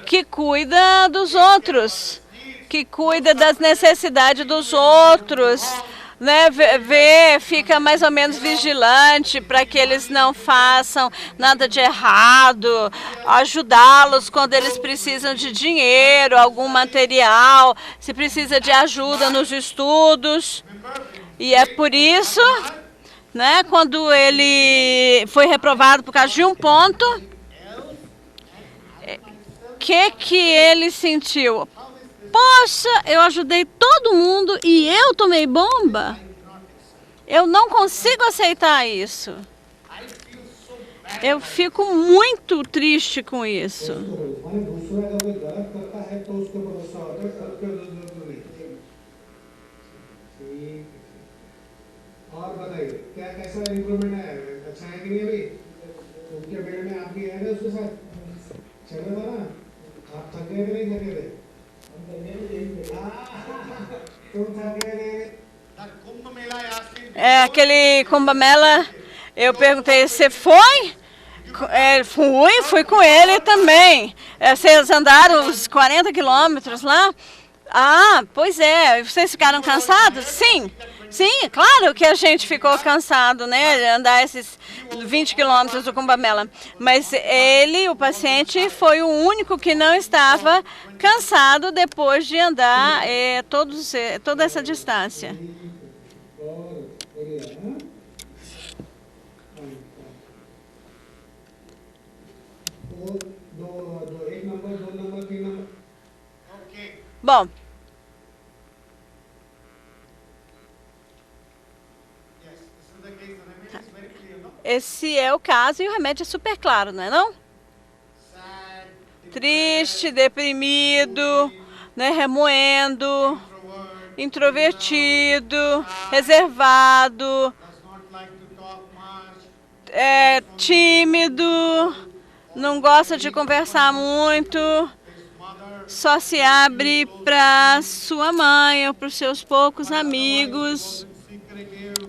que cuida dos outros, que cuida das necessidades dos outros, né? Fica mais ou menos vigilante para que eles não façam nada de errado, ajudá-los quando eles precisam de dinheiro, algum material, se precisa de ajuda nos estudos. E é por isso, né, quando ele foi reprovado por causa de um ponto, que ele sentiu? Poxa, eu ajudei todo mundo e eu tomei bomba? Eu não consigo aceitar isso. Eu fico muito triste com isso. Aquele Kumbh Mela, eu perguntei, você foi? Fui com ele também. Vocês andaram uns 40 quilômetros lá? Ah, pois é. Vocês ficaram cansados? Sim. Sim, claro que a gente ficou cansado, né, de andar esses 20 quilômetros do Kumbh Mela. Mas ele, o paciente, foi o único que não estava cansado depois de andar toda essa distância. Bom, esse é o caso e o remédio é super claro, não é não? Triste, deprimido, né, remoendo, introvertido, reservado, tímido, não gosta de conversar muito, só se abre para sua mãe ou para os seus poucos amigos.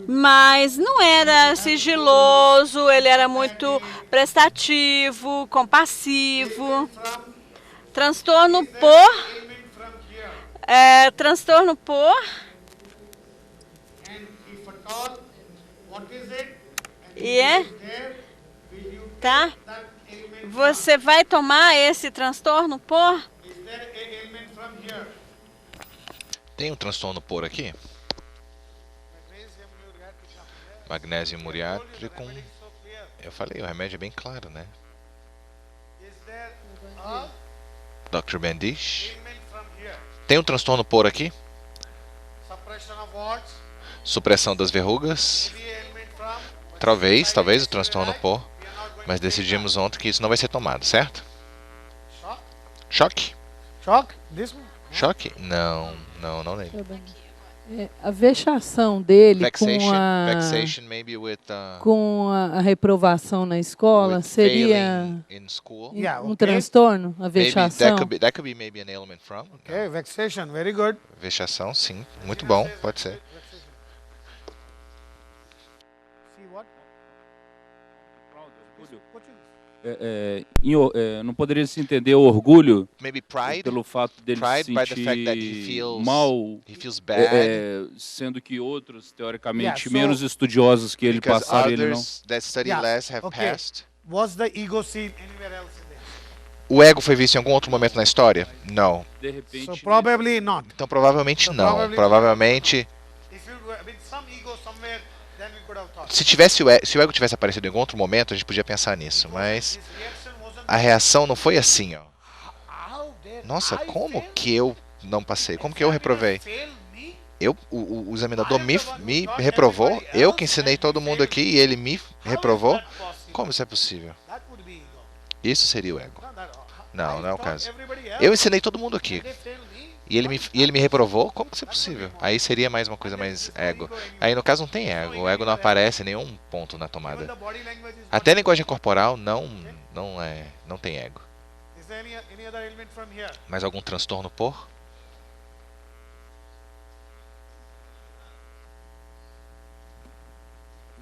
Mas não era sigiloso, ele era muito prestativo, compassivo. Transtorno por... transtorno por... Tá? Você vai tomar esse transtorno por... Tem um transtorno por aqui? Magnésio muriátrico. Eu falei, o remédio é bem claro, né? Dr. Bendish. Tem um transtorno por aqui? Supressão das verrugas. Talvez o transtorno por. Mas decidimos ontem que isso não vai ser tomado, certo? Choque? Choque? Não nele. A vexação dele Vexation, maybe with, com a reprovação na escola seria um transtorno, a vexação. That could be maybe an ailment from. Okay, vexation, very good. Vexação, sim, muito bom, pode ser. Não poderia se entender o orgulho Maybe pride, pelo fato dele se by the fact that he sentir feels, mal, he feels bad, sendo que outros, teoricamente, menos estudiosos que ele because passaram, ele não. others that study less have passed. Was the ego seen anywhere else in there? O ego foi visto em algum outro momento na história? Não. De repente, So probably not. Então provavelmente So não. probably- Provavelmente If you with some ego somewhere, se o ego tivesse aparecido em algum outro momento, a gente podia pensar nisso, mas a reação não foi assim, ó. Nossa, como que eu não passei? Como que eu reprovei? O examinador me reprovou? Eu que ensinei todo mundo aqui e ele me reprovou? Como isso é possível? Isso seria o ego. Não, não é o caso. Eu ensinei todo mundo aqui. E ele me reprovou? Como que isso é possível? Aí seria mais uma coisa mais ego. Aí no caso não tem ego. O ego não aparece em nenhum ponto na tomada. Até a linguagem corporal não tem ego. Mais algum transtorno por?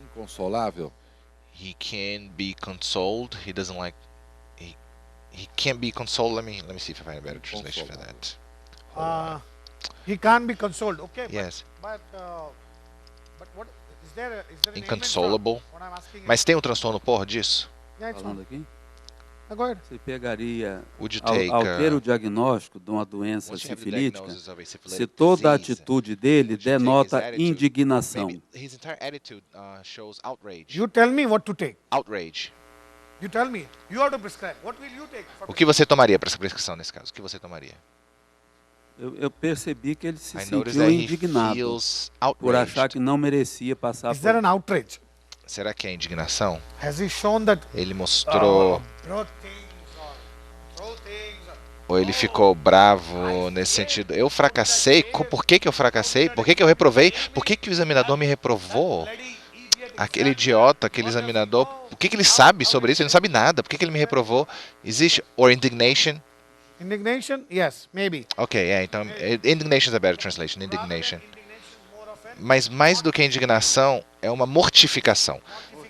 Inconsolável. He can be consoled. He doesn't like. He can't be consoled. Let me see if I find a better translation for that. He can't be consoled. Okay. Yes. But what is there? Is there an Inconsolable. ailment from what I'm asking? Mas tem um transtorno por disso? Yeah, it's Falando on. aqui, Go ahead. você pegaria, Would you ao, take? ao ter o diagnóstico de uma doença Once you have the sifilítica, diagnosis of a syphilitic se toda a disease, atitude dele would you take his denota attitude? indignação. Maybe his entire attitude shows outrage. You tell me what to take. Outrage. You tell me. You have to prescribe. What will you take? O que você tomaria para essa prescrição nesse caso? O que você tomaria? Eu percebi que ele se I noticed sentiu that he indignado feels por achar outraged. que não merecia passar Is there por... an outrage? Será que é indignação? Has he shown that Ele mostrou, throw things or ou ele ficou bravo nesse sentido? Eu fracassei? Por que eu fracassei? Por que eu reprovei? Por que o examinador me reprovou? Aquele idiota, aquele examinador, o que ele sabe sobre isso? Ele não sabe nada. Por que ele me reprovou? Existe or indignation? indignation? Yes, maybe. Ok, então indignation is a better translation. Indignation. Mas mais do que indignação, é uma mortificação.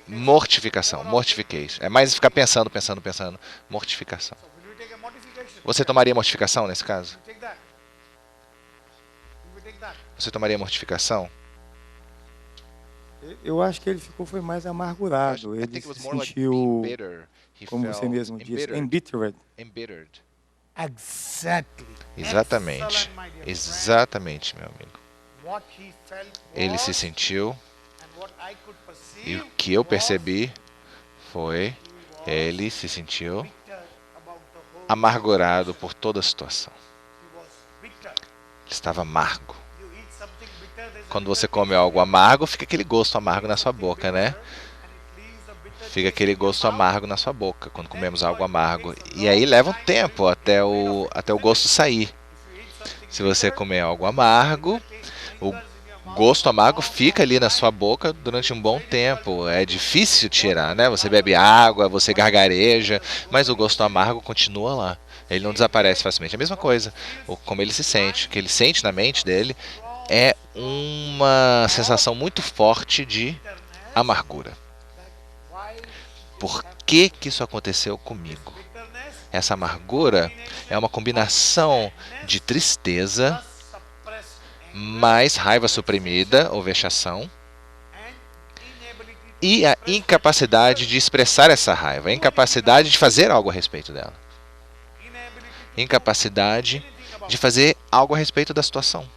Mortificação, mortification. É mais ficar pensando. Mortificação. Will you take a modification? Você tomaria mortificação nesse caso? Take that. You will take that. Você tomaria mortificação? Eu acho que ele foi mais amargurado. I Ele think it was se more like sentiu, being bitter. He como felt você mesmo disse, embittered. embittered. Exactly. Exatamente. Excellent, my dear friend. Exatamente, meu amigo. What he felt Ele se was, sentiu, and what I could perceive e o que eu was percebi foi, ele se sentiu bitter about the whole. amargurado por toda a situação. He was bitter. Ele estava amargo. You eat something bitter, there's a Quando você bitter come taste algo amargo, fica aquele gosto amargo na sua boca, né? and it leaves a bitter Fica taste aquele in your gosto mouth. amargo na sua boca quando comemos algo amargo. E aí leva um tempo até o gosto sair. Se você comer algo amargo, o gosto amargo fica ali na sua boca durante um bom tempo. É difícil tirar, né? Você bebe água, você gargareja, mas o gosto amargo continua lá. Ele não desaparece facilmente. É a mesma coisa, como ele se sente. O que ele sente na mente dele é uma sensação muito forte de amargura. Por que isso aconteceu comigo? Essa amargura é uma combinação de tristeza, mais raiva suprimida ou vexação, e a incapacidade de expressar essa raiva, a incapacidade de fazer algo a respeito dela, incapacidade de fazer algo a respeito da situação.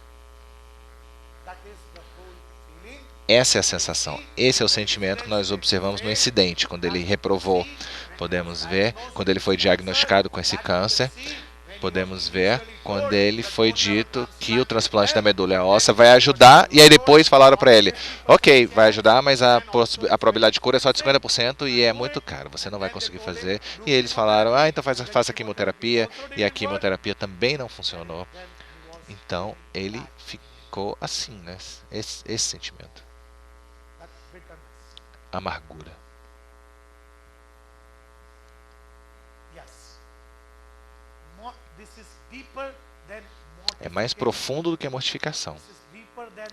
Essa é a sensação, esse é o sentimento que nós observamos no incidente, quando ele reprovou. Podemos ver quando ele foi diagnosticado com esse câncer, podemos ver quando ele foi dito que o transplante da medula óssea vai ajudar, e aí depois falaram para ele, ok, vai ajudar, mas a probabilidade de cura é só de 50% e é muito caro, você não vai conseguir fazer. E eles falaram, então faça quimioterapia, e a quimioterapia também não funcionou. Então ele ficou assim, né? Esse sentimento. Amargura. É mais profundo do que a mortificação.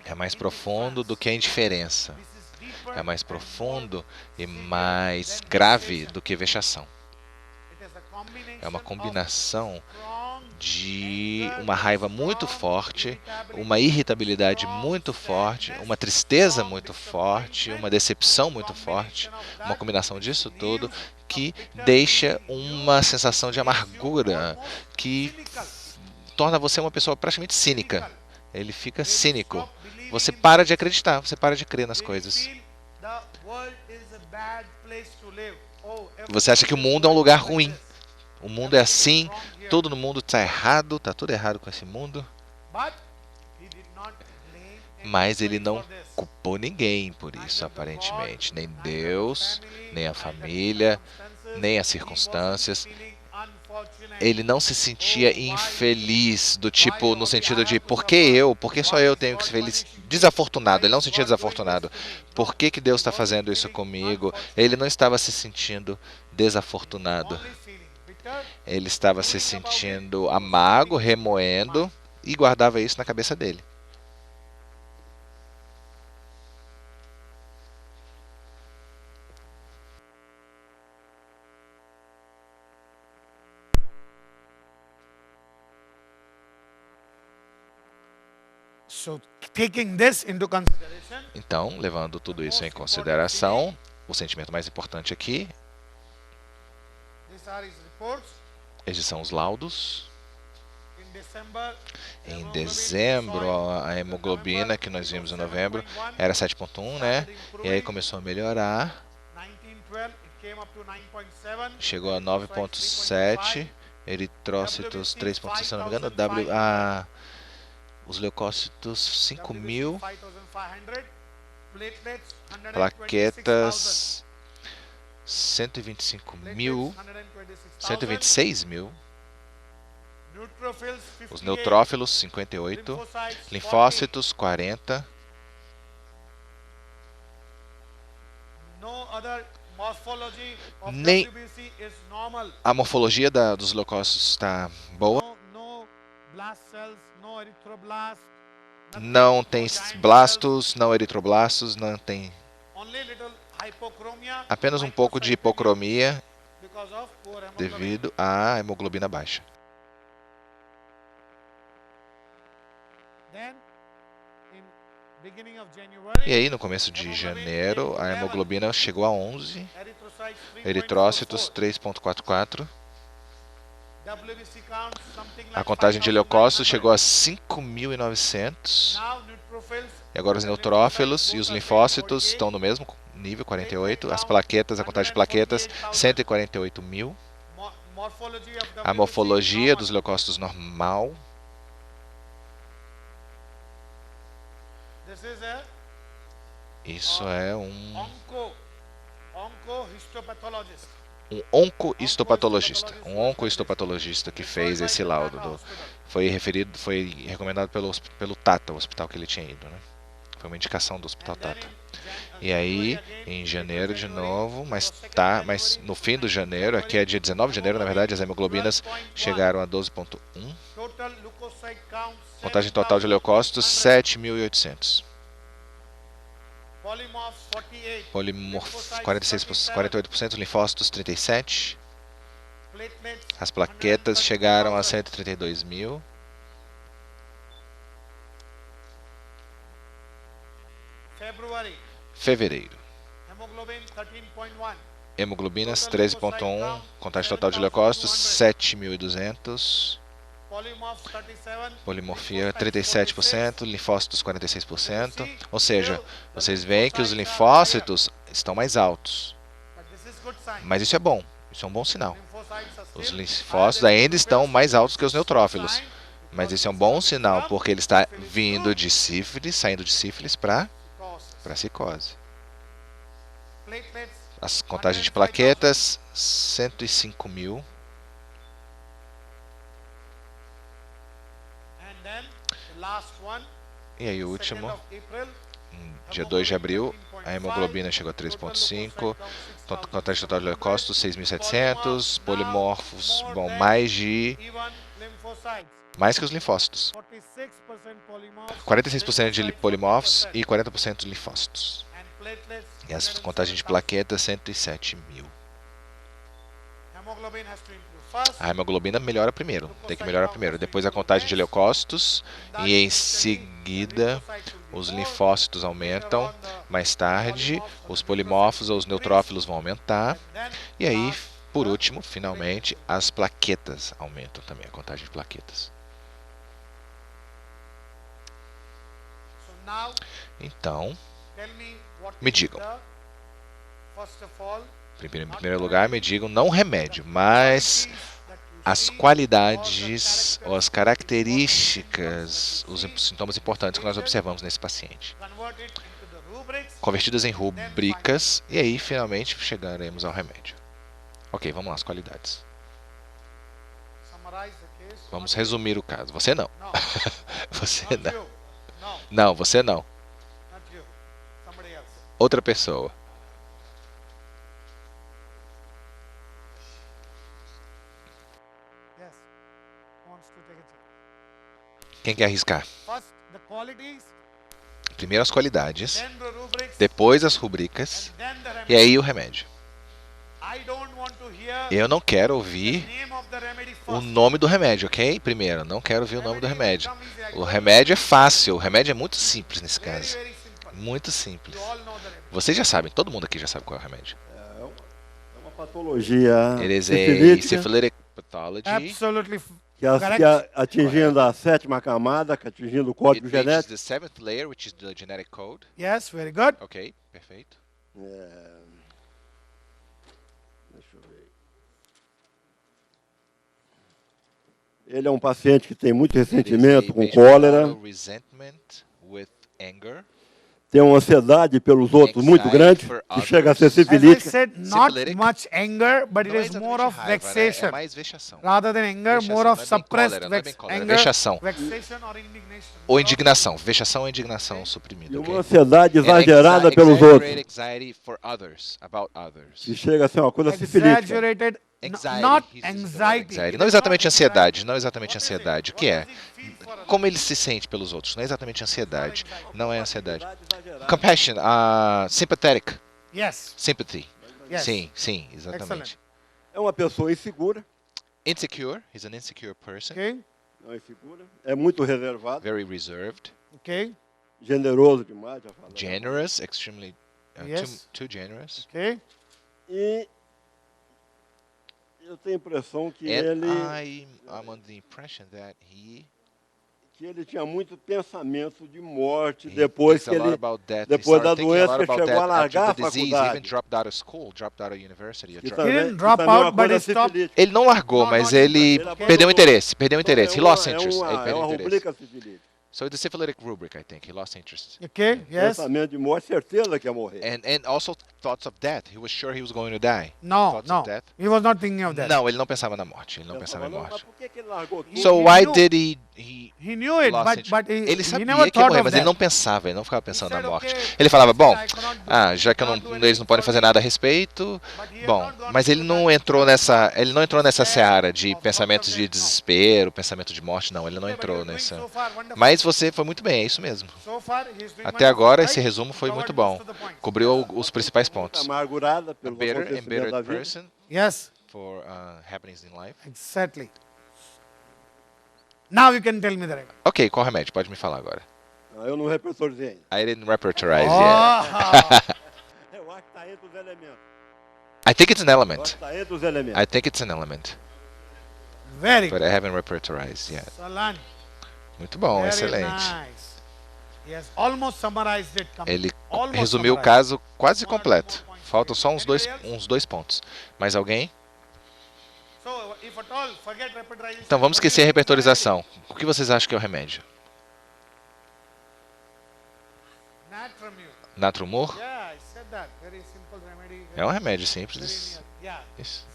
É mais profundo do que a indiferença. É mais profundo e mais grave do que vexação. É uma combinação de uma raiva muito forte, uma irritabilidade muito forte, uma tristeza muito forte, uma decepção muito forte, uma combinação disso tudo que deixa uma sensação de amargura, que torna você uma pessoa praticamente cínica. Ele fica cínico. Você para de acreditar, você para de crer nas coisas. Você acha que o mundo é um lugar ruim. O mundo é assim, tudo no mundo está errado, está tudo errado com esse mundo. Mas ele não culpou ninguém por isso, aparentemente. Nem Deus, nem a família, nem as circunstâncias. Ele não se sentia infeliz, do tipo, no sentido de, por que eu? Por que só eu tenho que ser feliz? Desafortunado, ele não se sentia desafortunado. Por que Deus está fazendo isso comigo? Ele não estava se sentindo desafortunado. Ele estava se sentindo amargo, remoendo, e guardava isso na cabeça dele. Então, levando tudo isso em consideração, o sentimento mais importante aqui, esses são os laudos. Em dezembro, a hemoglobina que nós vimos em novembro era 7,1, né? E aí começou a melhorar. Chegou a 9,7. Eritrócitos 3,6, se não me engano. Os leucócitos 5.000. Plaquetas 125.000. 126.000. Os neutrófilos 58. Linfócitos 40. Nem a morfologia dos leucócitos está boa. Não tem blastos, não eritroblastos, não tem apenas um pouco de hipocromia devido à hemoglobina baixa. E aí, no começo de janeiro, a hemoglobina chegou a 11, eritrócitos 3,44. A contagem de leucócitos chegou a 5.900. E agora os neutrófilos e os linfócitos estão no mesmo nível, 48. As plaquetas, a contagem de plaquetas, 148.000. A morfologia dos leucócitos normal. Isso é um oncohistopatologista. Um oncohistopatologista que fez esse laudo. Foi recomendado pelo Tata, o hospital que ele tinha ido, né? Foi uma indicação do hospital Tata. E aí, em janeiro de novo, mas no fim do janeiro, aqui é dia 19 de janeiro, na verdade, as hemoglobinas chegaram a 12,1. Contagem total de leucócitos, 7.800. Polimorfos, 48%, linfócitos, 37%. As plaquetas chegaram a 132.000. Fevereiro. Hemoglobinas, 13,1. Contagem total de leucócitos, 7.200. Polimorfia 37%, linfócitos 46%. Ou seja, vocês veem que os linfócitos estão mais altos. Mas isso é bom, isso é um bom sinal. Os linfócitos ainda estão mais altos que os neutrófilos. Mas isso é um bom sinal, porque ele está vindo de sífilis, saindo de sífilis para psicose. As contagens de plaquetas, 105.000. E aí o último, dia 2 de abril, a hemoglobina chegou a 3,5, contagem total de leucócitos 6.700, polimorfos, bom, mais que os linfócitos. 46% de polimorfos e 40% de linfócitos. E as contagens de plaquetas 107.000. A hemoglobina melhora primeiro, tem que melhorar primeiro. Depois a contagem de leucócitos e em seguida os linfócitos aumentam. Mais tarde, os polimorfos ou os neutrófilos vão aumentar. E aí, por último, finalmente, as plaquetas aumentam também, a contagem de plaquetas. Então, me digam, Em primeiro lugar, me digam não remédio, mas as qualidades ou as características, os sintomas importantes que nós observamos nesse paciente. Convertidas em rubricas, e aí finalmente chegaremos ao remédio. Ok, vamos lá, as qualidades. Vamos resumir o caso. Você não. Você não. Não, você não. Outra pessoa. Quem quer arriscar? Primeiro as qualidades, depois as rubricas, e aí o remédio. Eu não quero ouvir o nome do remédio, ok? Primeiro, não quero ouvir o nome do remédio. O remédio é fácil, o remédio é muito simples nesse caso. Muito simples. Vocês já sabem, todo mundo aqui já sabe qual é o remédio. É uma patologia It is a syphilitic pathology. Absolutely que atingindo a 7ª camada, que atingindo o código It reaches genético. the 7th layer, which is the genetic code. Yes, very good. Ok, perfeito. Deixa eu ver. Ele é um paciente que tem muito ressentimento com cólera, Resentment with anger. tem uma ansiedade pelos outros muito grande, que chega a ser As I sifilítica. said, not Syphilitic. much anger, but it Não é is exatamente more of raiva, né? vexation. É mais vexação. Rather than anger, Vexação, more não of é bem suppressed cólera, não é bem cólera, é anger, vexação. vexation or indignation. Ou indignação. Vexação ou indignação suprimida. E ok? uma ansiedade And exagerada pelos outros, anxiety for others, about others. que chega a ser uma coisa sifilítica. Exaggerated, Anxiety, not he uses the word anxiety. anxiety. Não exatamente ansiedade, não exatamente ansiedade. O que é? Como ele se sente pelos outros, não é exatamente ansiedade. Não é ansiedade. Compassion, sympathetic, Yes, sympathy. yes. Sim, sim, exatamente. Excellent. É uma pessoa insegura, Insecure, he's an insecure person. Okay, não é insegura, é muito reservado, Very reserved, okay, generoso demais, já falamos. generous, extremely, Yes. too generous. okay. E eu tenho a impressão que And I'm under the impression that ele tinha muito pensamento de morte he depois thinks que a lot ele, about death. He depois started da thinking a lot doença, about chegou a death largar a after the disease, even faculdade. dropped out of school, dropped out of university. Que dropped- didn't drop também é uma out, but coisa he stopped. sifilítica. Ele não largou, mas ele perdeu interesse, perdeu interesse. He lost interest. Ele É perdeu uma interesse. rubrica sifilítica. So it's a syphilitic rubric, I think. He lost interest. Okay, yes. Pensamento de morte, certeza que ia morrer. And also thoughts of death. He was sure he was going to die. No, Thoughts no. of death. He was not thinking of that. Não, ele não pensava na morte. Ele não pensava Pensava, em não, mas morte. por que ele largou tudo? So he why knew- did he He knew it, lost interest? but Ele he sabia never que ia thought morrer, of mas ele that. não pensava, ele não ficava pensando na said, morte. okay, Ele falava, bom, I cannot do- já que eu não, cannot do eles não podem fazer nada a respeito, bom, mas ele não entrou nessa seara de pensamentos de desespero, pensamento de morte, não, ele não entrou nessa. So far, wonderful. Mas você foi muito bem, é isso mesmo. So far, he's doing Até wonderful, agora, right? esse resumo foi muito Covered bom. most of the points. Cobriu os principais pontos. Amargurada A pelos bitter, acontecimentos da embittered vida. person Yes, for happenings in life. exactly. Now you can tell me the right. Ok, qual remédio? Pode me falar agora. Ah, eu não repertorizei ainda. I didn't repertorize yet. Oh, Eu acho que está entre os elementos. I think it's an Eu acho element. que está entre os elementos. I think it's an element, very but good. I haven't repertorized yet. Solani, Muito bom, very excelente. nice. He has almost summarized it. Ele Almost resumiu o summarized. caso quase completo. Faltam só uns dois pontos. Mais alguém? So, if at all, forget repertorization. Então vamos What do esquecer a you think is the repertorização. O que vocês acham que é o remédio? remedy? Natramune. Natrumor? Yeah, I said that. Very simple remedy. É um remédio Very simples. near. Yeah. Isso.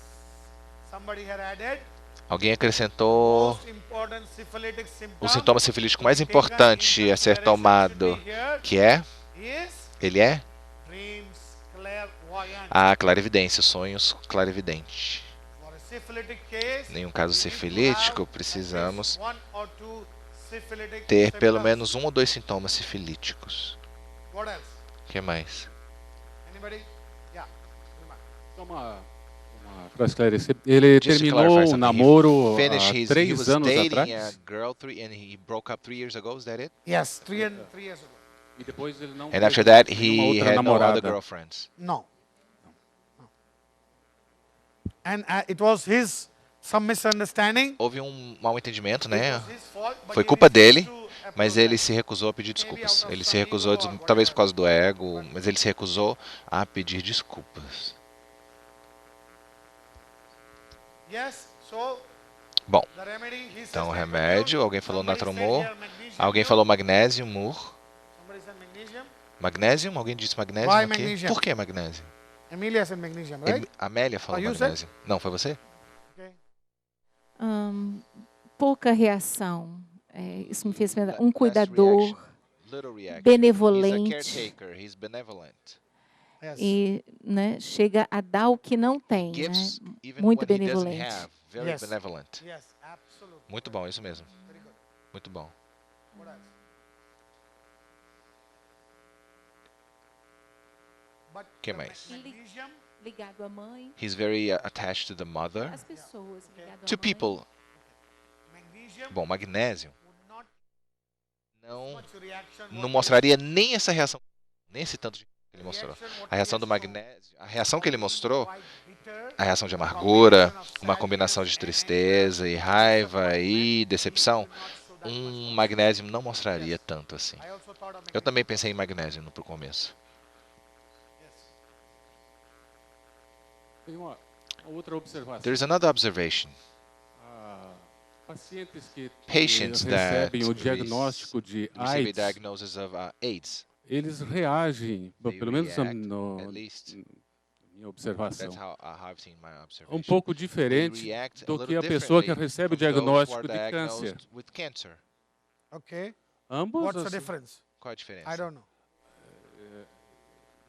Somebody had added Alguém acrescentou most important syphilitic symptom o sintoma sifilítico mais importante a ser tomado, que é, is ele é dreams clairvoyant. a clarividência, sonhos clarividente. For a syphilitic case, Em um caso we need to sifilítico, have precisamos at least one or two syphilitic ter pelo symptoms. menos 1 ou 2 sintomas sifilíticos. What else? O que mais? Anybody? Yeah. Vilma. Só para esclarecer, ele Just to terminou clarify o something, namoro he há finished he 3 was anos dating a atrás girl and he broke up 3 years ago, is that it? Yes, 3 years ago. e depois ele não And teve after that nenhuma he outra had no other namorada. girlfriends. No. No. And it was his some misunderstanding. Houve um mal entendimento, né? It was his fault, but Foi he culpa refused dele, to mas ele se recusou a pedir desculpas. Ele se recusou, talvez por causa do ego, mas ele se recusou a pedir desculpas. Bom, então o remédio, alguém falou natromor, alguém falou magnésio, mur. Magnésio? Alguém disse magnésio aqui? Por que magnésio? Amelia said magnesium, right? Amélia falou magnésio. Não, foi você? Pouca reação. Isso me fez pensar. Um cuidador benevolente. E chega a dar o que não tem. Muito benevolente. Muito bom, isso mesmo. Muito bom. O que mais? Ligado à mãe. He's very attached to the mother. As pessoas ligado To people. Bom, magnésio não mostraria nem essa reação, nem esse tanto de que ele mostrou. A reação do magnésio, a reação que ele mostrou, a reação de amargura, uma combinação de tristeza e raiva e decepção, um magnésio não mostraria tanto assim. Eu também pensei em magnésio no começo. Tem uma outra observação. There's another observation. Pacientes que Patients that recebem o diagnóstico de receive a diagnosis of AIDS, eles reagem, they pelo menos react, na at least, minha observação, that's how I've seen my observation. um pouco They diferente react a do little que a pessoa que differently recebe o from those who diagnóstico are de câncer. diagnosed with cancer. Okay. Ambos, What's the assim, difference? Qual a diferença? I don't know.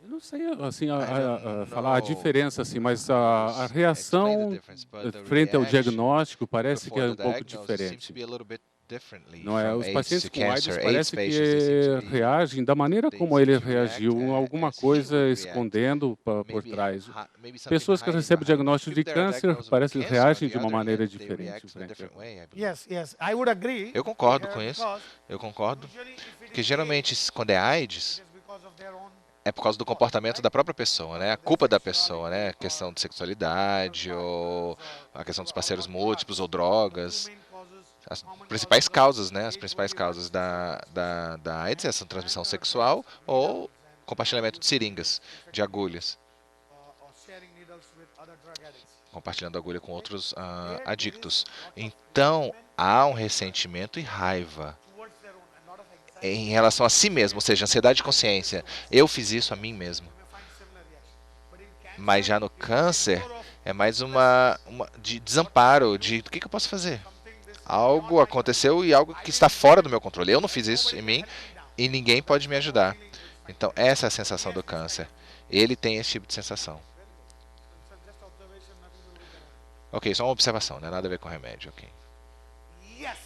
eu não sei assim don't falar a know diferença assim, mas a explain reação the difference, but the frente ao reaction diagnóstico parece que é before um the pouco diagnosis seems diferente. to be a little bit differently Não é? from Os AIDS pacientes to com AIDS cancer. parece patients, they seem que to be, reagem da maneira they como seem ele to react reagiu, alguma as he coisa would react. escondendo por Maybe trás. maybe something Pessoas que hiding recebem o behind. diagnóstico de If they're câncer diagnosed with parece que cancer, on reagem the de uma other maneira hand, they diferente. react in a frente different way, I believe. Yes, I would agree. Eu concordo here com isso. because Eu concordo. usually if it Que is geralmente quando é AIDS, it is because of their own é por causa do comportamento da própria pessoa, né? A culpa da pessoa, né? A questão de sexualidade ou a questão dos parceiros múltiplos ou drogas. main causes. As principais causas, né? As principais causas da AIDS é essa transmissão sexual ou compartilhamento de seringas, de agulhas, Or sharing needles with other drug addicts. compartilhando agulha com outros adictos. Então, há um ressentimento e raiva Towards their own and lot of anxiety. em relação a si mesmo, ou seja, ansiedade de consciência. Eu fiz isso a mim mesmo. You may find similar reaction. But in cancer, Mas já no câncer, é mais uma de desamparo, de o que eu posso fazer? Algo aconteceu e algo que está fora do meu controle. Eu não fiz isso em mim e ninguém pode me ajudar. Então, essa é a sensação do câncer. Ele tem esse tipo de sensação. so just observation, nothing to do with that. Ok, só uma observação, não é nada a ver com remédio, ok. Yes.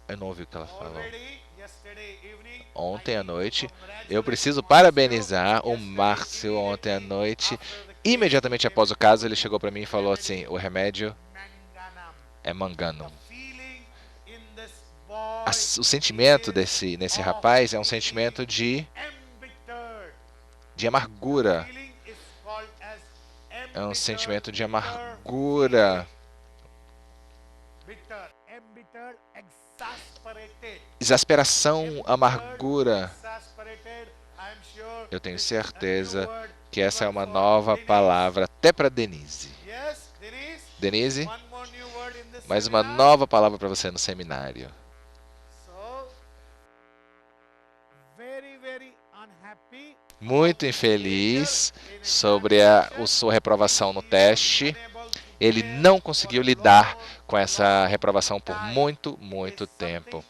Eu não ouvi o que ela falou. Already yesterday evening. Ontem à noite, eu preciso parabenizar o Márcio ontem à noite. Imediatamente após o caso, ele chegou para mim e falou assim, o remédio Manganum. é mangano. Feeling in this boy O sentimento nesse rapaz é um sentimento de embittered. amargura. Feeling is called as É um sentimento de embittered. amargura. Bitter, embittered, exasperated. Exasperação, amargura. Exasperated, I'm sure Eu tenho this certeza is a new word que essa é even uma for nova Denise. palavra até para Denise. Yes, Denise? Denise, One more new word in this mais uma seminar. nova palavra para você no seminário. So, very, very unhappy. Muito infeliz sobre a sua reprovação no teste. Ele não conseguiu lidar com essa reprovação por muito, muito tempo.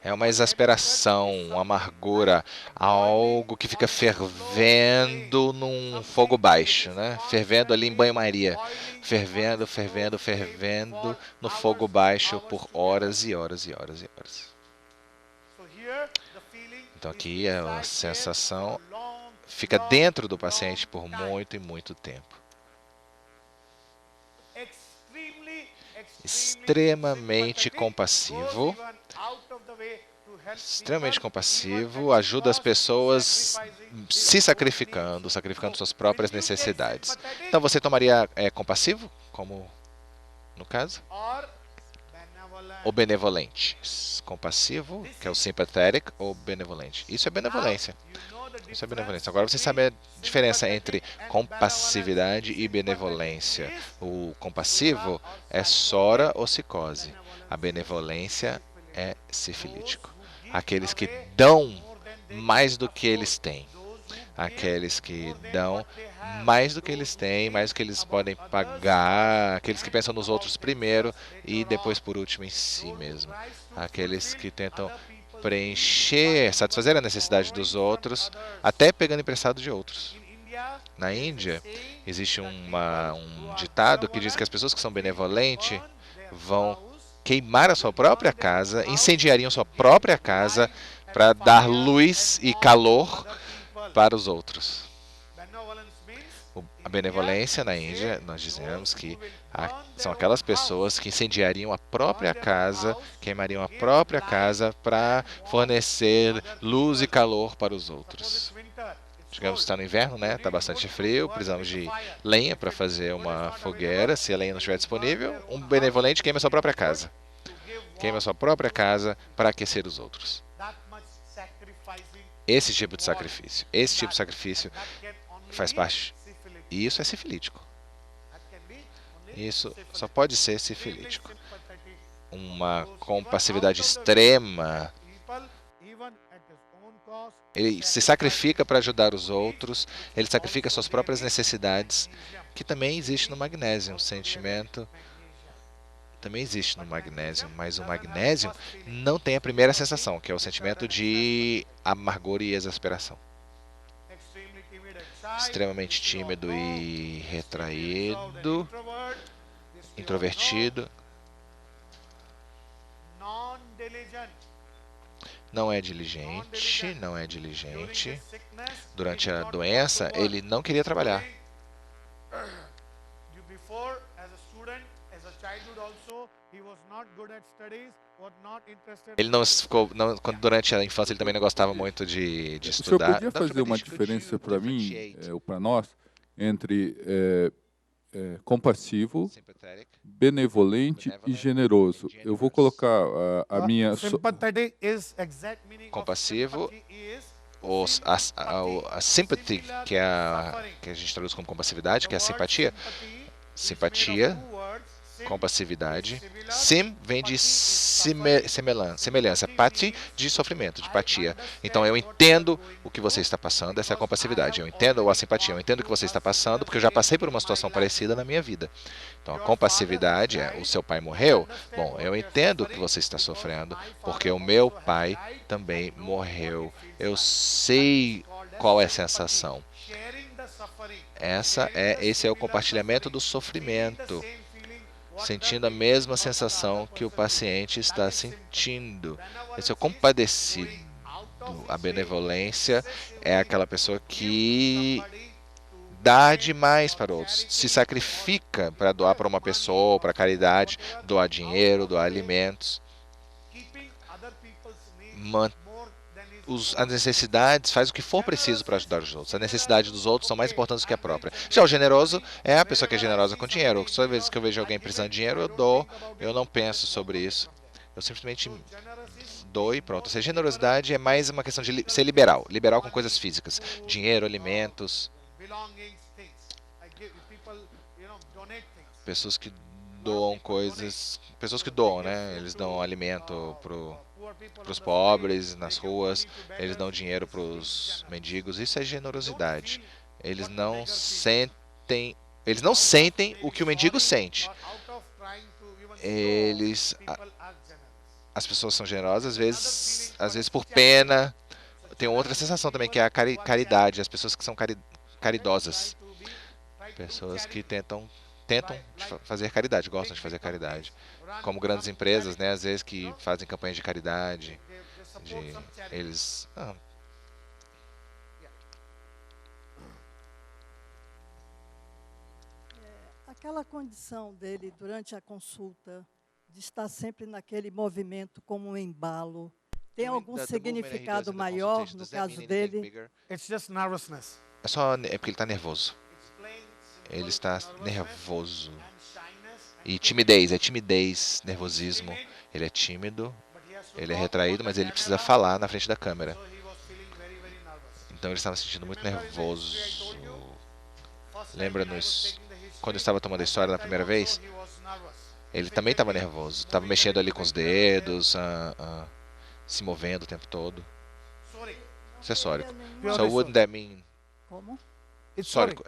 É uma exasperação, uma amargura, algo que fica fervendo num fogo baixo, né? Fervendo ali em banho-maria. Fervendo, fervendo, fervendo no fogo baixo por horas e horas e horas e horas. Então aqui a sensação fica dentro do paciente por muito e muito tempo. Extremamente compassivo. Extremamente compassivo, ajuda as pessoas se sacrificando, sacrificando suas próprias necessidades. Então você tomaria compassivo, como no caso? Or benevolent. ou benevolente. Compassivo, que é o sympathetic, ou benevolente. Isso é benevolência. Isso é benevolência. Agora você sabe a diferença entre compassividade e benevolência. O compassivo é sora ou psicose. A benevolência é sifilítico. Aqueles que dão mais do que eles têm. Aqueles que dão mais do que eles têm, mais do que eles podem pagar. Aqueles que pensam nos outros primeiro e depois, por último, em si mesmo. Aqueles que tentam preencher, satisfazer a necessidade dos outros, até pegando emprestado de outros. Na Índia, existe um ditado que diz que as pessoas que são benevolentes vão queimar a sua própria casa, incendiariam sua própria casa para dar luz e calor para os outros. A benevolência na Índia, nós dizemos que são aquelas pessoas que incendiariam a própria casa, queimariam a própria casa para fornecer luz e calor para os outros. Digamos que está no inverno, né? Está bastante frio, precisamos de lenha para fazer uma fogueira. Se a lenha não estiver disponível, um benevolente queima a sua própria casa. Queima a sua própria casa para aquecer os outros. Esse tipo de sacrifício faz parte. E isso é sifilítico. Isso só pode ser sifilítico. Uma compassividade extrema. Ele se sacrifica para ajudar os outros, ele sacrifica suas próprias necessidades, que também existe no magnésio, um sentimento também existe no magnésio, mas o magnésio não tem a primeira sensação, que é o sentimento de amargor e exasperação. Extremamente tímido e retraído, introvertido. Não é diligente. Durante a doença, ele não queria trabalhar. Ele não ficou, durante a infância ele também não gostava muito de estudar. O senhor podia fazer uma diferença para mim, ou para nós, entre compassivo, benevolente e generoso? Eu vou colocar a minha... Compassivo, a sympathy, que a gente traduz como compassividade, que é a simpatia. Simpatia, compassividade. Sim vem de semelhança. Pati, de sofrimento, de patia. Então eu entendo o que você está passando, essa é a compassividade. Eu entendo a simpatia, eu entendo o que você está passando, porque eu já passei por uma situação parecida na minha vida. Então a compassividade é: o seu pai morreu? Bom, eu entendo o que você está sofrendo, porque o meu pai também morreu. Eu sei qual é a sensação. Esse é o compartilhamento do sofrimento, sentindo a mesma sensação que o paciente está sentindo. Esse é o compadecido. A benevolência é aquela pessoa que dá demais para outros, se sacrifica para doar para uma pessoa, para caridade, doar dinheiro, doar alimentos. As necessidades, faz o que for preciso para ajudar os outros. As necessidades dos outros são mais importantes do que a própria. Já o generoso é a pessoa que é generosa com dinheiro. Toda vez que eu vejo alguém precisando de dinheiro, eu dou. Eu não penso sobre isso. Eu simplesmente dou e pronto. A generosidade é mais uma questão de ser liberal. Liberal com coisas físicas. Dinheiro, alimentos. Pessoas que doam coisas. Pessoas que doam, né? Eles dão alimento para os pobres nas ruas, eles dão dinheiro para os mendigos. Isso é generosidade. Eles não sentem o que o mendigo sente. As pessoas são generosas às vezes por pena. Tem outra sensação também, que é a caridade. As pessoas que são caridosas, pessoas que tentam fazer caridade, gostam de fazer caridade, como grandes empresas, né, às vezes, que fazem campanhas de caridade, Aquela condição dele durante a consulta de estar sempre naquele movimento como um embalo, tem algum significado maior no caso dele? It's just nervousness. É porque ele está nervoso. Ele está nervoso. E timidez, nervosismo. Ele é tímido, ele é retraído, mas ele precisa falar na frente da câmera. Então ele estava se sentindo muito nervoso. Lembra-nos, quando eu estava tomando a história na primeira vez? Ele também estava nervoso. Estava mexendo ali com os dedos, se movendo o tempo todo. Isso é sórico. So wouldn't that mean... Como? Sórico.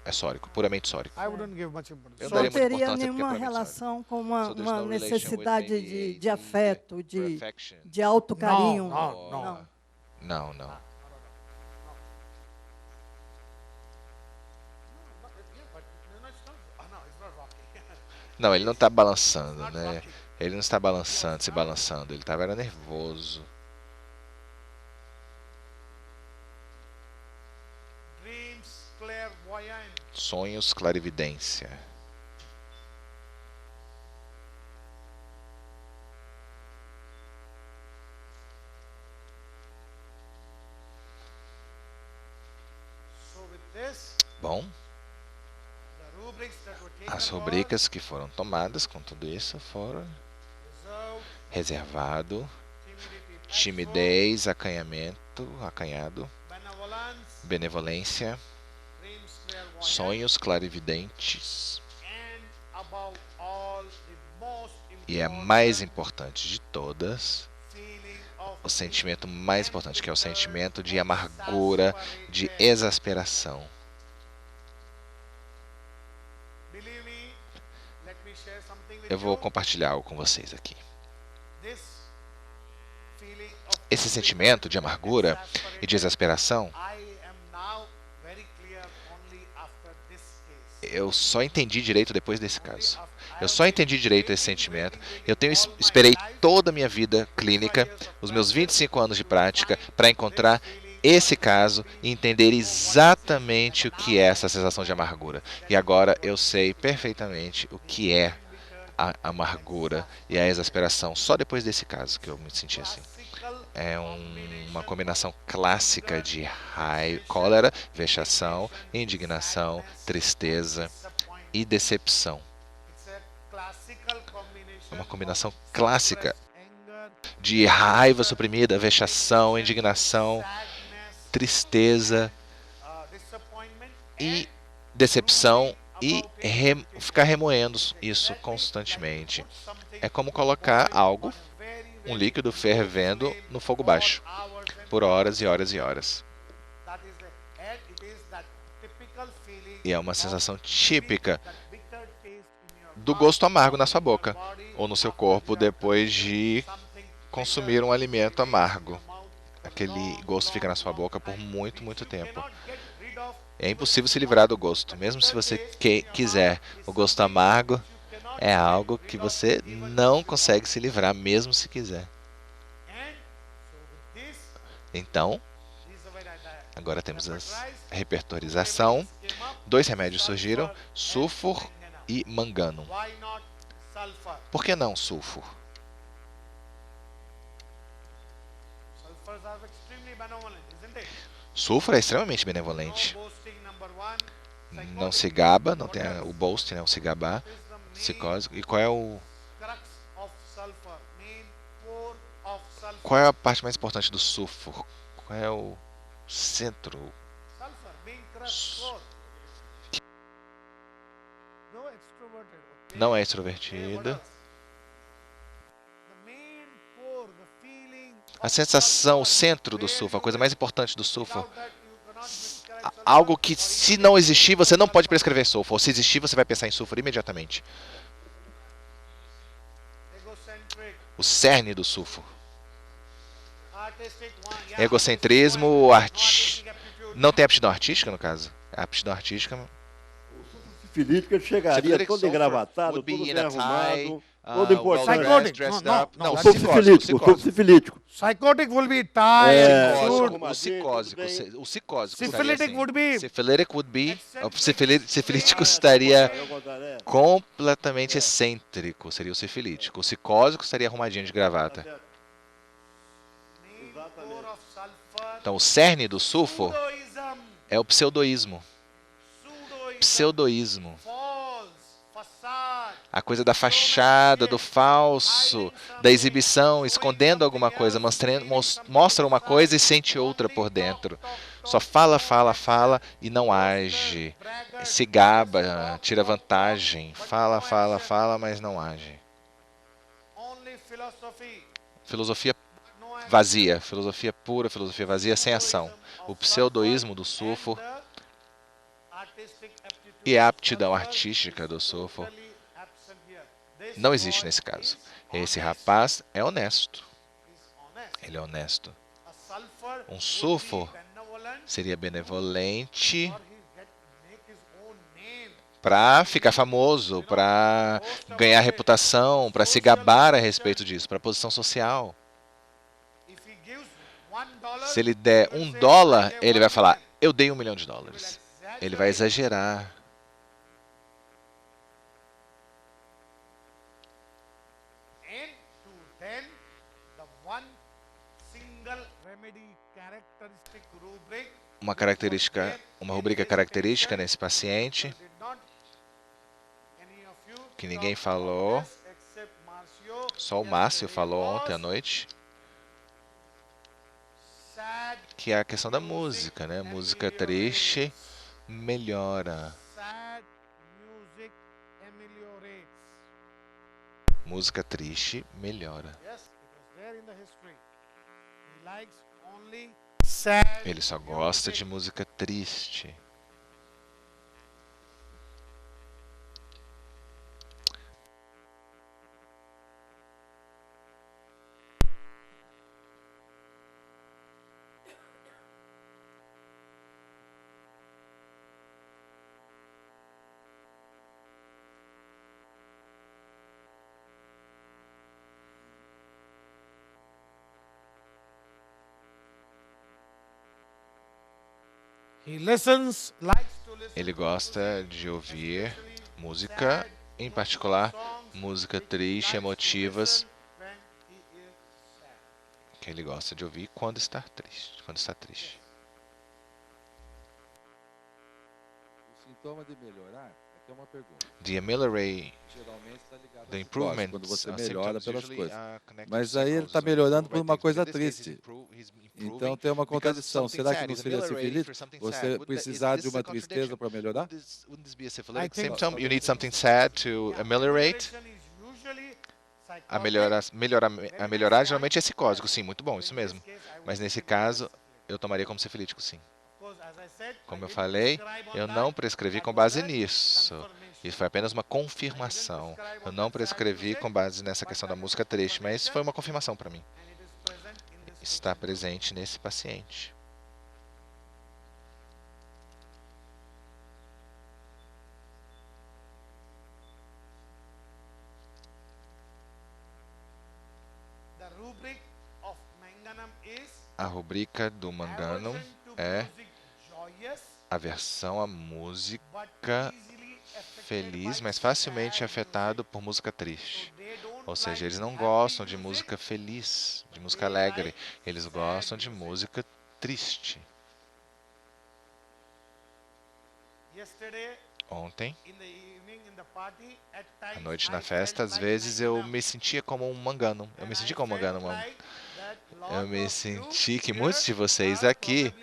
É sórico, puramente sórico. I wouldn't give much importance. Eu Não daria muita teria importância porque é nenhuma puramente relação com So there's uma no relation with necessidade maybe de afeto, perfection. de alto carinho. Não. Não, ele não está balançando, né? Ele não está balançando, se balançando. Ele estava nervoso. Sonhos, clarividência. Bom, as rubricas que foram tomadas com tudo isso foram reservado, timidez, acanhado, benevolência, sonhos clarividentes e a mais importante de todas, o sentimento mais importante, que é o sentimento de amargura, de exasperação. Eu vou compartilhar algo com vocês aqui. Esse sentimento de amargura e de exasperação, eu só entendi direito depois desse caso. Eu só entendi direito esse sentimento. Eu esperei toda a minha vida clínica, os meus 25 anos de prática, para encontrar esse caso e entender exatamente o que é essa sensação de amargura. E agora eu sei perfeitamente o que é a amargura e a exasperação. Só depois desse caso que eu me senti assim. É uma combinação clássica de raiva, cólera, vexação, indignação, tristeza e decepção. É uma combinação clássica de raiva suprimida, vexação, indignação, tristeza e decepção e ficar remoendo isso constantemente. É como colocar algo, um líquido fervendo no fogo baixo por horas e horas e horas. E é uma sensação típica do gosto amargo na sua boca ou no seu corpo depois de consumir um alimento amargo. Aquele gosto fica na sua boca por muito, muito tempo. É impossível se livrar do gosto, mesmo se você quiser. O gosto amargo é algo que você não consegue se livrar, mesmo se quiser. Então, agora temos a repertorização. 2 remédios surgiram, sulfur e mangano. Por que não sulfur? Sulfur é extremamente benevolente. Não se gaba, não tem o boasting, não se gabar, psicose. E qual é a parte mais importante do sulfur? Qual é o centro? Não é extrovertido. A sensação, o centro do sulfur, a coisa mais importante do sulfur. Algo que, se não existir, você não pode prescrever sulfur. Ou se existir, você vai pensar em sulfur imediatamente. O cerne do sulfur. Egocentrismo, não tem aptidão artística, no caso? A aptidão artística... Sifilítico, ele chegaria todo engravatado, todo bem arrumado, todo importante. Não, o sulfur sifilítico. Psychotic will be tired. O psicósico. O psicósico. Syphilitic would be. Sifilítico estaria completamente excêntrico, seria o sifilítico. O psicósico estaria arrumadinho de gravata. Então, o cerne do sulfur é o pseudoísmo. Pseudoísmo. A coisa da fachada, do falso, da exibição, escondendo alguma coisa, mostra uma coisa e sente outra por dentro. Só fala, fala, fala e não age. Se gaba, tira vantagem. Fala, fala, fala, mas não age. Filosofia vazia, filosofia pura, filosofia vazia, sem ação. O pseudoísmo do Sufo e a aptidão artística do Sufo não existe nesse caso. Esse rapaz é honesto. Ele é honesto. Um Sufo seria benevolente para ficar famoso, para ganhar reputação, para se gabar a respeito disso, para posição social. Se ele der $1, ele vai falar, eu dei $1 milhão. Ele vai exagerar. Uma rubrica característica nesse paciente, que ninguém falou, só o Márcio falou ontem à noite, que é a questão da música, né? Música triste melhora. Música triste melhora. Ele só gosta de música triste. Ele gosta de ouvir música, em particular música triste, emotivas, que ele gosta de ouvir quando está triste. O sintoma de melhorar, até uma pergunta. The ameliorate, the improvement, quando você melhora pelas coisas. Mas aí ele está melhorando por uma coisa triste. Então tem uma contradição. Será que não seria sífilis? Você precisar de uma tristeza para melhorar? At the same time, you need something sad to ameliorate. A melhorar geralmente é psicótico, sim, muito bom, isso mesmo. Mas nesse caso, eu tomaria como sifilítico, sim. Como eu falei, eu não prescrevi com base nisso. Isso foi apenas uma confirmação. Eu não prescrevi com base nessa questão da música triste, mas foi uma confirmação para mim. Está presente nesse paciente. A rubrica do Manganum é aversão à música feliz, mas facilmente afetado por música triste. Ou seja, eles não gostam de música feliz, de música alegre. Eles gostam de música triste. Ontem, à noite na festa, às vezes eu me sentia como um Manganum. Eu me senti como um Manganum. Eu me senti que muitos de vocês aqui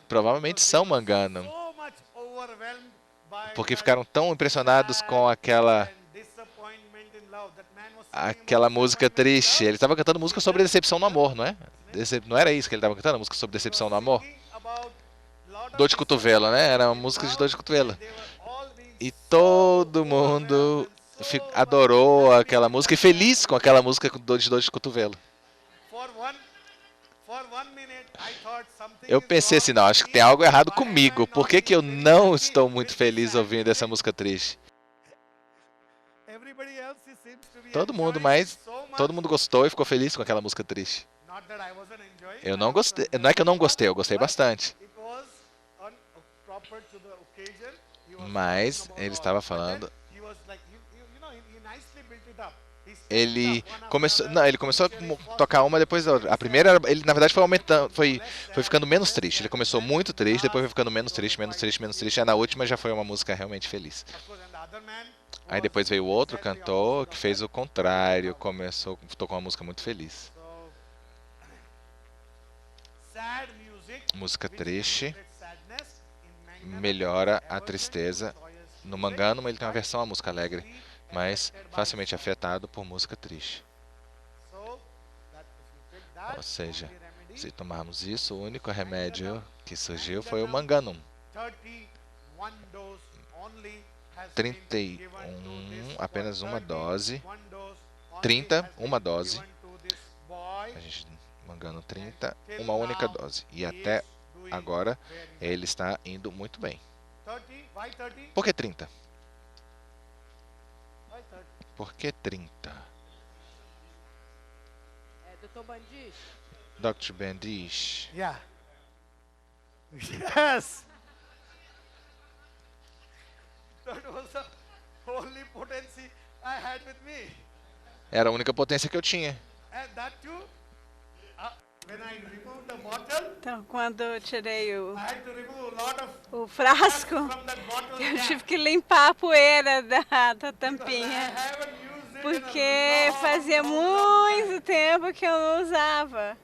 provavelmente são Manganum, porque ficaram tão impressionados com aquela música triste. Ele estava cantando música sobre decepção no amor, não é? Não era isso que ele estava cantando? Música sobre decepção no amor? Dor de cotovelo, né? Era uma música de dor de cotovelo. E todo mundo adorou aquela música e feliz com aquela música de dor de cotovelo. Eu pensei assim, não, acho que tem algo errado comigo. Por que que eu não estou muito feliz ouvindo essa música triste? Todo mundo gostou e ficou feliz com aquela música triste. Eu não gostei, não é que eu não gostei, eu gostei bastante. Mas ele estava falando. Ele começou a tocar uma depois da outra. A primeira, ele na verdade foi aumentando, foi ficando menos triste. Ele começou muito triste, depois foi ficando menos triste. Aí na última já foi uma música realmente feliz. Aí depois veio outro cantor que fez o contrário, tocou uma música muito feliz. Música triste melhora a tristeza. No Mangano ele tem uma versão, a música alegre, mas facilmente afetado por música triste. Ou seja, se tomarmos isso, o único remédio que surgiu foi o Manganum. 31, apenas uma dose. 30, uma dose. A gente Mangano 30, uma única dose. E até agora ele está indo muito bem. Por que 30? Por que 30? Dr. Bandish. Dr. Bandish. Yeah. Yes. That was the only potency I had with me. Era a única potência que eu tinha. And that too, when I removed the bottle, então, quando eu tirei I had to remove a lot of o frasco, eu tive que limpar a poeira da tampinha, porque fazia muito tempo que eu não usava.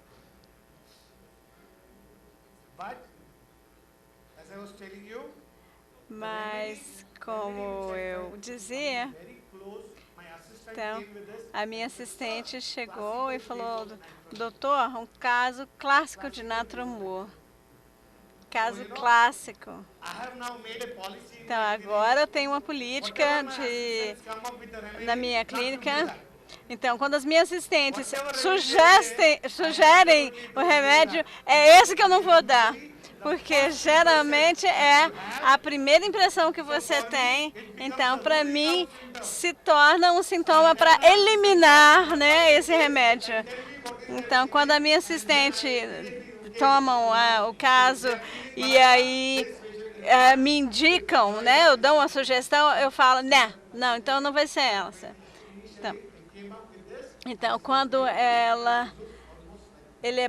Mas, como eu dizia, então, a minha assistente chegou e falou, doutor, um caso clássico de natrumur. Caso clássico. Então, agora eu tenho uma política na minha clínica. Então, quando as minhas assistentes sugerem o remédio, é esse que eu não vou dar. Porque geralmente é a primeira impressão que você tem. Então, para mim, se torna um sintoma para eliminar, né, esse remédio. Então, quando a minha assistente toma o caso e aí me indicam, né, eu dou uma sugestão, eu falo, não, então não vai ser ela. Então, quando ele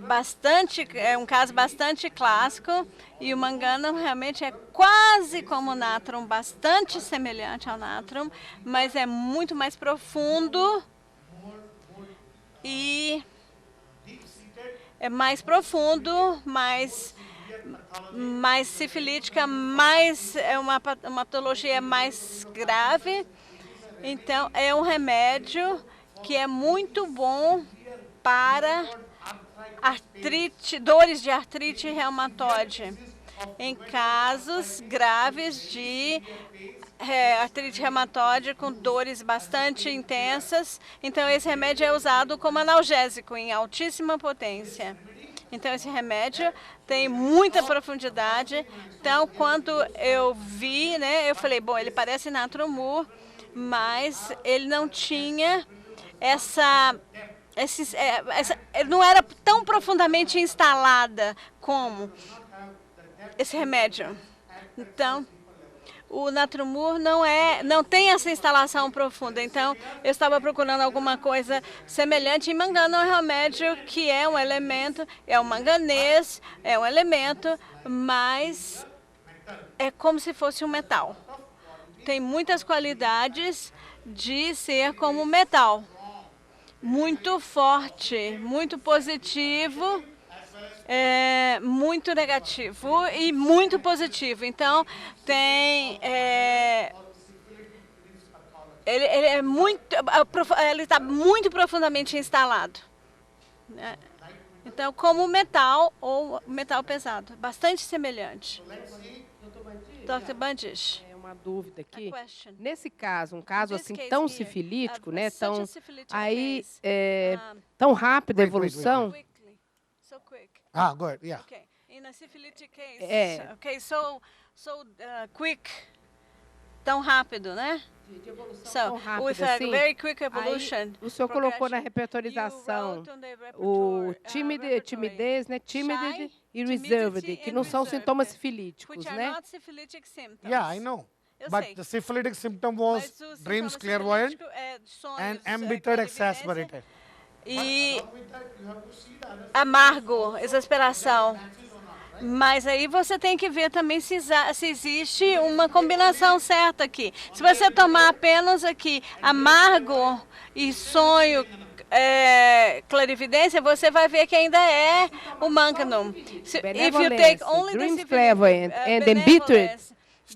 é um caso bastante clássico e o Mangano realmente é quase como o natrum, bastante semelhante ao natrum, mas é muito mais profundo e é mais profundo, mais sifilítica, é uma patologia mais grave. Então, é um remédio que é muito bom para dores de artrite reumatoide, em casos graves de artrite reumatoide com dores bastante intensas. Então, esse remédio é usado como analgésico em altíssima potência. Então, esse remédio tem muita profundidade. Então, quando eu vi, né, eu falei, bom, ele parece natrumur, mas ele não tinha ele não era tão profundamente instalada como esse remédio. Então, o natrumur não tem essa instalação profunda. Então, eu estava procurando alguma coisa semelhante. E mangano é um remédio que é um elemento, é um manganês, é um elemento, mas é como se fosse um metal. Tem muitas qualidades de ser como metal. Muito forte, muito positivo, muito negativo e muito positivo. Então, ele está muito profundamente instalado. Então, como metal ou metal pesado, bastante semelhante. Dr. Bandish. Uma dúvida aqui. Nesse caso, um caso assim tão sifilítico, né, tão rápida a evolução. Good, yeah. Okay. In a syphilitic case, okay, so quick, tão rápido, né? Tão rápido, with a very quick evolution. O senhor colocou na repertorização o timidez, né? Timid e reserved, que não são sintomas sifilíticos, né? Yeah, I know. But the syphilitic symptom was dreams clairvoyant and embittered exasperated. E amargo, exasperação. Mas aí você tem que ver também se existe uma combinação certa aqui. Se você tomar apenas aqui amargo e sonho, clarividência, você vai ver que ainda é o manganum. If you take only dreams clairvoyant and embittered,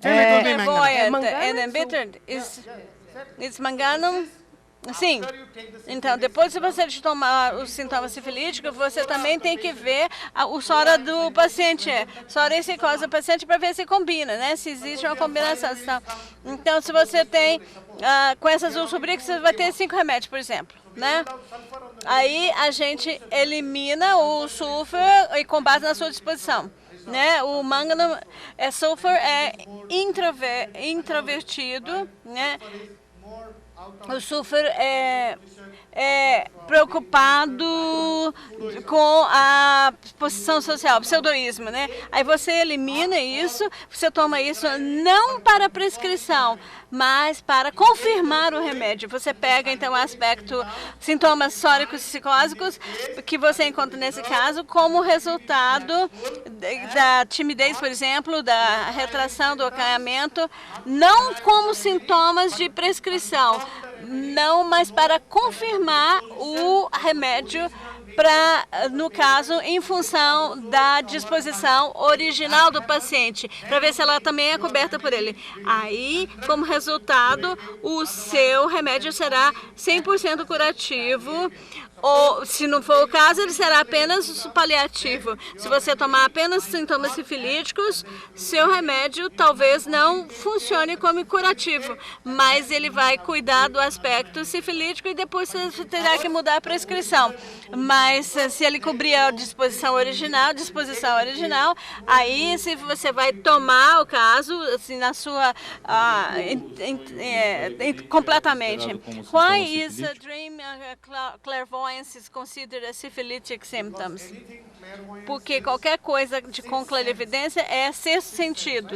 and embittered is manganum. Sim. Então, depois, se você tomar os sintomas sifilíticos, você também tem que ver o sora do paciente, sora e psicose do paciente, para ver se combina, né? Se existe uma combinação. Então, se você tem, com essas ursobricas, você vai ter 5 remédios, por exemplo, né? Aí, a gente elimina o sulfur e com base na sua disposição. Né? O manganum, sulfur é introvertido, né? O sulfur é preocupado com a posição social, pseudoísmo, né? Aí você elimina isso, você toma isso não para prescrição, mas para confirmar o remédio. Você pega, então, o aspecto sintomas sóricos e psicósicos que você encontra nesse caso como resultado da timidez, por exemplo, da retração, do acanhamento, não como sintomas de prescrição, não, mas para confirmar o remédio, no caso, em função da disposição original do paciente, para ver se ela também é coberta por ele. Aí, como resultado, o seu remédio será 100% curativo, ou, se não for o caso, ele será apenas paliativo. Se você tomar apenas sintomas sifilíticos, seu remédio talvez não funcione como curativo, mas ele vai cuidar do aspecto sifilítico e depois você terá que mudar a prescrição. Mas se ele cobrir a disposição original, aí se você vai tomar o caso assim, na sua completamente. Why is a dream clairvoyance is considered a syphilitic symptoms? Porque qualquer coisa com clarividência é sexto sentido.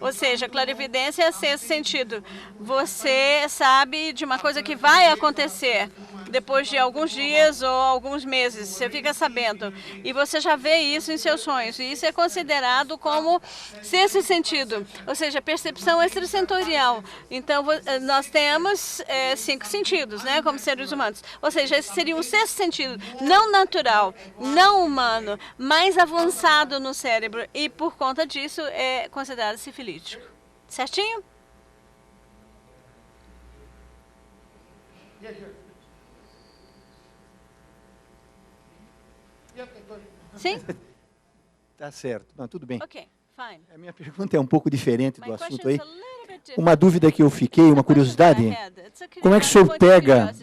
Ou seja, clarividência é sexto sentido. Você sabe de uma coisa que vai acontecer depois de alguns dias ou alguns meses. Você fica sabendo. E você já vê isso em seus sonhos. E isso é considerado como sexto sentido. Ou seja, percepção extrasensorial. Então, nós temos 5 sentidos, né, como seres humanos. Ou seja, esse seria o sexto sentido, não natural, não humano, mais avançado no cérebro. E, por conta disso, é considerado sifilítico. Certinho? Sim? Tá certo. Não, tudo bem. Ok, fine. A minha pergunta é um pouco diferente do assunto aí. Uma dúvida que eu fiquei, uma curiosidade. Como é que o senhor pega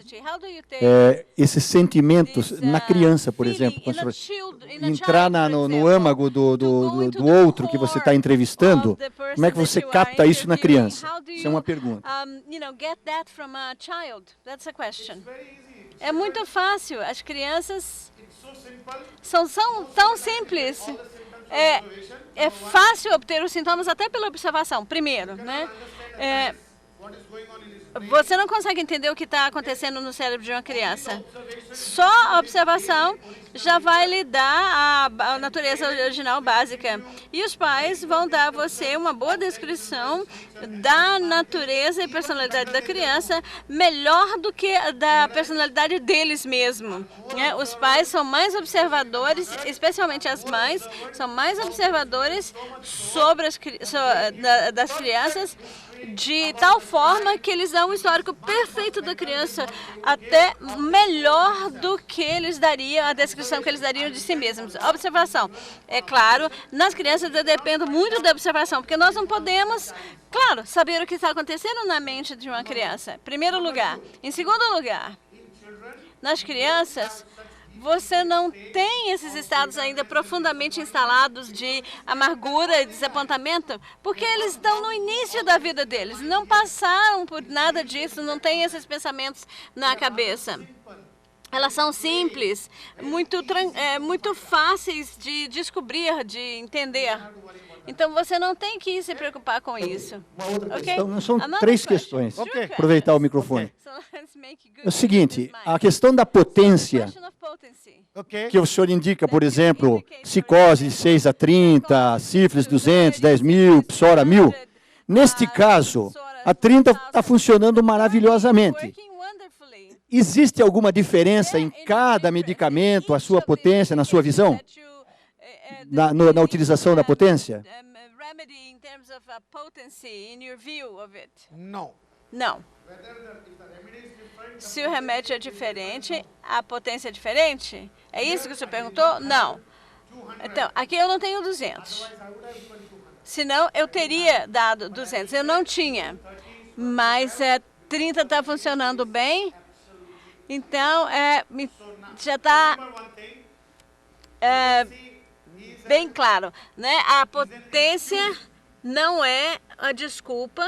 esses sentimentos na criança, por exemplo? Quando o senhor entrar no âmago do outro que você está entrevistando, como é que você capta isso na criança? Isso é uma pergunta. É muito fácil. As crianças são tão simples. É fácil obter os sintomas até pela observação, primeiro, né? Você não consegue entender o que está acontecendo no cérebro de uma criança. Só a observação já vai lhe dar a natureza original básica. E os pais vão dar a você uma boa descrição da natureza e personalidade da criança, melhor do que da personalidade deles mesmos. Né? Os pais são mais observadores, especialmente as mães, são mais observadores das crianças, de tal forma que eles dão um histórico perfeito da criança, até melhor do que eles dariam, a descrição que eles dariam de si mesmos. Observação. É claro, nas crianças eu dependo muito da observação, porque nós não podemos, claro, saber o que está acontecendo na mente de uma criança, em primeiro lugar. Em segundo lugar, nas crianças, você não tem esses estados ainda profundamente instalados de amargura e desapontamento, porque eles estão no início da vida deles, não passaram por nada disso, não tem esses pensamentos na cabeça. Elas são simples, muito fáceis de descobrir, de entender. Então, você não tem que se preocupar com isso. Uma outra questão, são três questões. Aproveitar o microfone. É o seguinte, a questão da potência, que o senhor indica, por exemplo, psicose de 6 a 30, sífilis 200, 10 mil, psora 1000. Neste caso, a 30 está funcionando maravilhosamente. Existe alguma diferença em cada medicamento, a sua potência, na sua visão? Na utilização da potência? Não. Não. Se o remédio é diferente, a potência é diferente? É isso que você perguntou? Não. Então, aqui eu não tenho 200. Senão, eu teria dado 200. Eu não tinha. Mas 30 está funcionando bem. Então, já está bem claro, né? A potência não é a desculpa.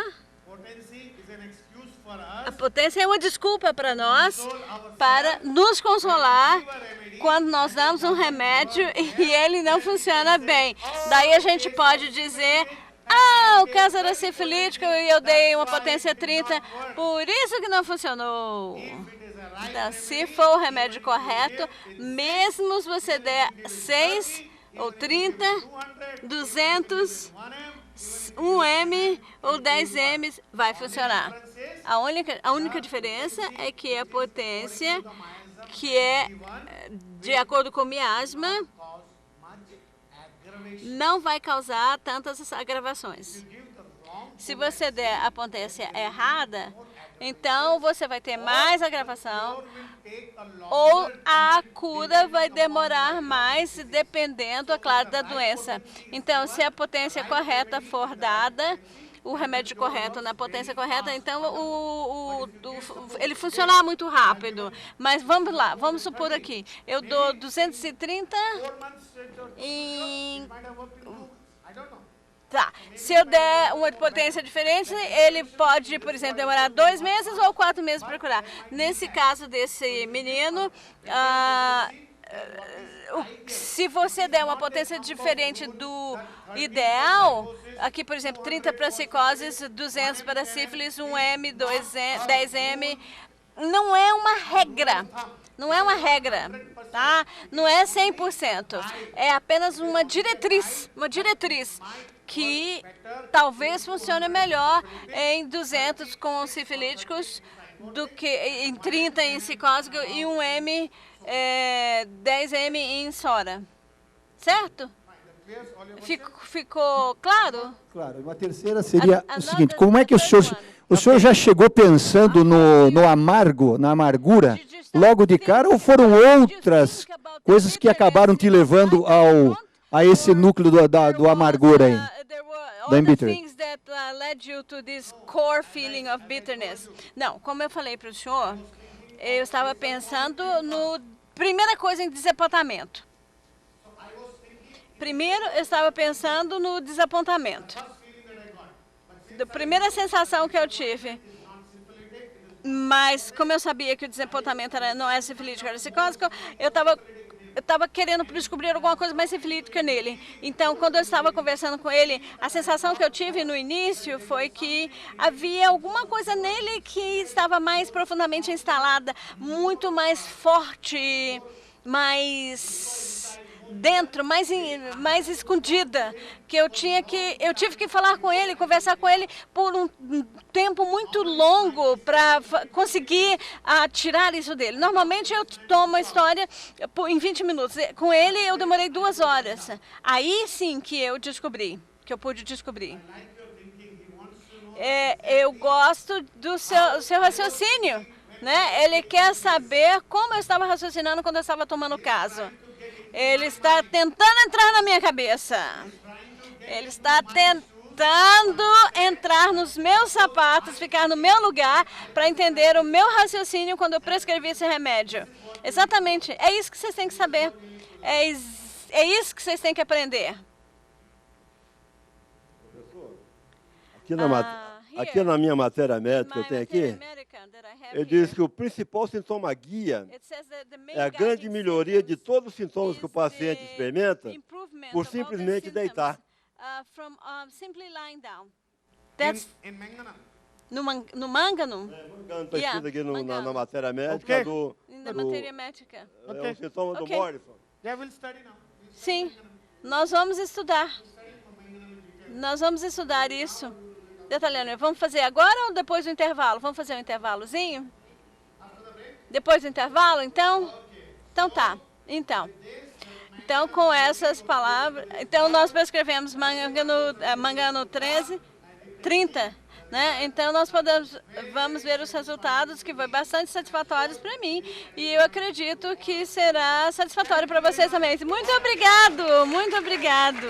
A potência é uma desculpa para nós, para nos consolar quando nós damos um remédio e ele não funciona bem. Daí a gente pode dizer, o caso era sifilítico e eu dei uma potência 30, por isso que não funcionou. Então, se for o remédio correto, mesmo se você der 6 ou 30, 200, 1 M ou 10 M, vai funcionar. A única diferença é que a potência, que é de acordo com o miasma, não vai causar tantas agravações. Se você der a potência errada, então você vai ter mais agravação ou a cura vai demorar mais, dependendo, é claro, da doença. Então, se a potência correta for dada, o remédio correto na potência correta, então ele funcionar muito rápido. Mas vamos lá, vamos supor aqui, eu dou 230 em... Tá, se eu der uma potência diferente, ele pode, por exemplo, demorar 2 meses ou 4 meses para curar. Nesse caso desse menino, se você der uma potência diferente do ideal, aqui, por exemplo, 30 para psicoses, 200 para sífilis, 1 M, 10 M, não é uma regra. Não é uma regra, tá? Não é 100%. É apenas uma diretriz que talvez funcione melhor em 200 com sifilíticos do que em 30 em psicótico e 1 M, 10 M em sora. Certo? Ficou claro? Claro. Uma terceira seria o seguinte, como é que o senhor já chegou pensando no amargo, na amargura, logo de cara, ou foram outras coisas que acabaram te levando a esse núcleo do amargura aí? Não, como eu falei para o senhor, eu estava pensando primeira coisa em desapontamento. Primeiro, eu estava pensando no desapontamento. Da primeira sensação que eu tive. Mas, como eu sabia que o desapontamento não é sifilítico, era psicótico, eu estava querendo descobrir alguma coisa mais sifilítica nele. Então, quando eu estava conversando com ele, a sensação que eu tive no início foi que havia alguma coisa nele que estava mais profundamente instalada, muito mais forte, mais dentro, mais escondida, que eu tive que falar com ele, conversar com ele por um tempo muito longo para conseguir tirar isso dele. Normalmente eu tomo a história em 20 minutos. Com ele eu demorei 2 horas. Aí sim que eu pude descobrir. Eu gosto do seu raciocínio, né? Ele quer saber como eu estava raciocinando quando eu estava tomando o caso. Ele está tentando entrar na minha cabeça. Ele está tentando entrar nos meus sapatos, ficar no meu lugar para entender o meu raciocínio quando eu prescrevi esse remédio. Exatamente. É isso que vocês têm que saber. É isso que vocês têm que aprender. Aqui na minha matéria médica que eu tenho aqui, ele diz que o principal sintoma guia é a grande melhoria de todos os sintomas que o paciente experimenta por simplesmente deitar. No Mangano? Está escrito aqui na matéria médica do... É um sintoma do Morrison. Sim, nós vamos estudar. Nós vamos estudar isso. Detalhando, vamos fazer agora ou depois do intervalo? Vamos fazer um intervalozinho? Depois do intervalo, então? Então tá. Então, com essas palavras... Então, nós prescrevemos Mangano 30, né? Então, nós vamos ver os resultados, que foi bastante satisfatórios para mim. E eu acredito que será satisfatório para vocês também. Muito obrigado, muito obrigado.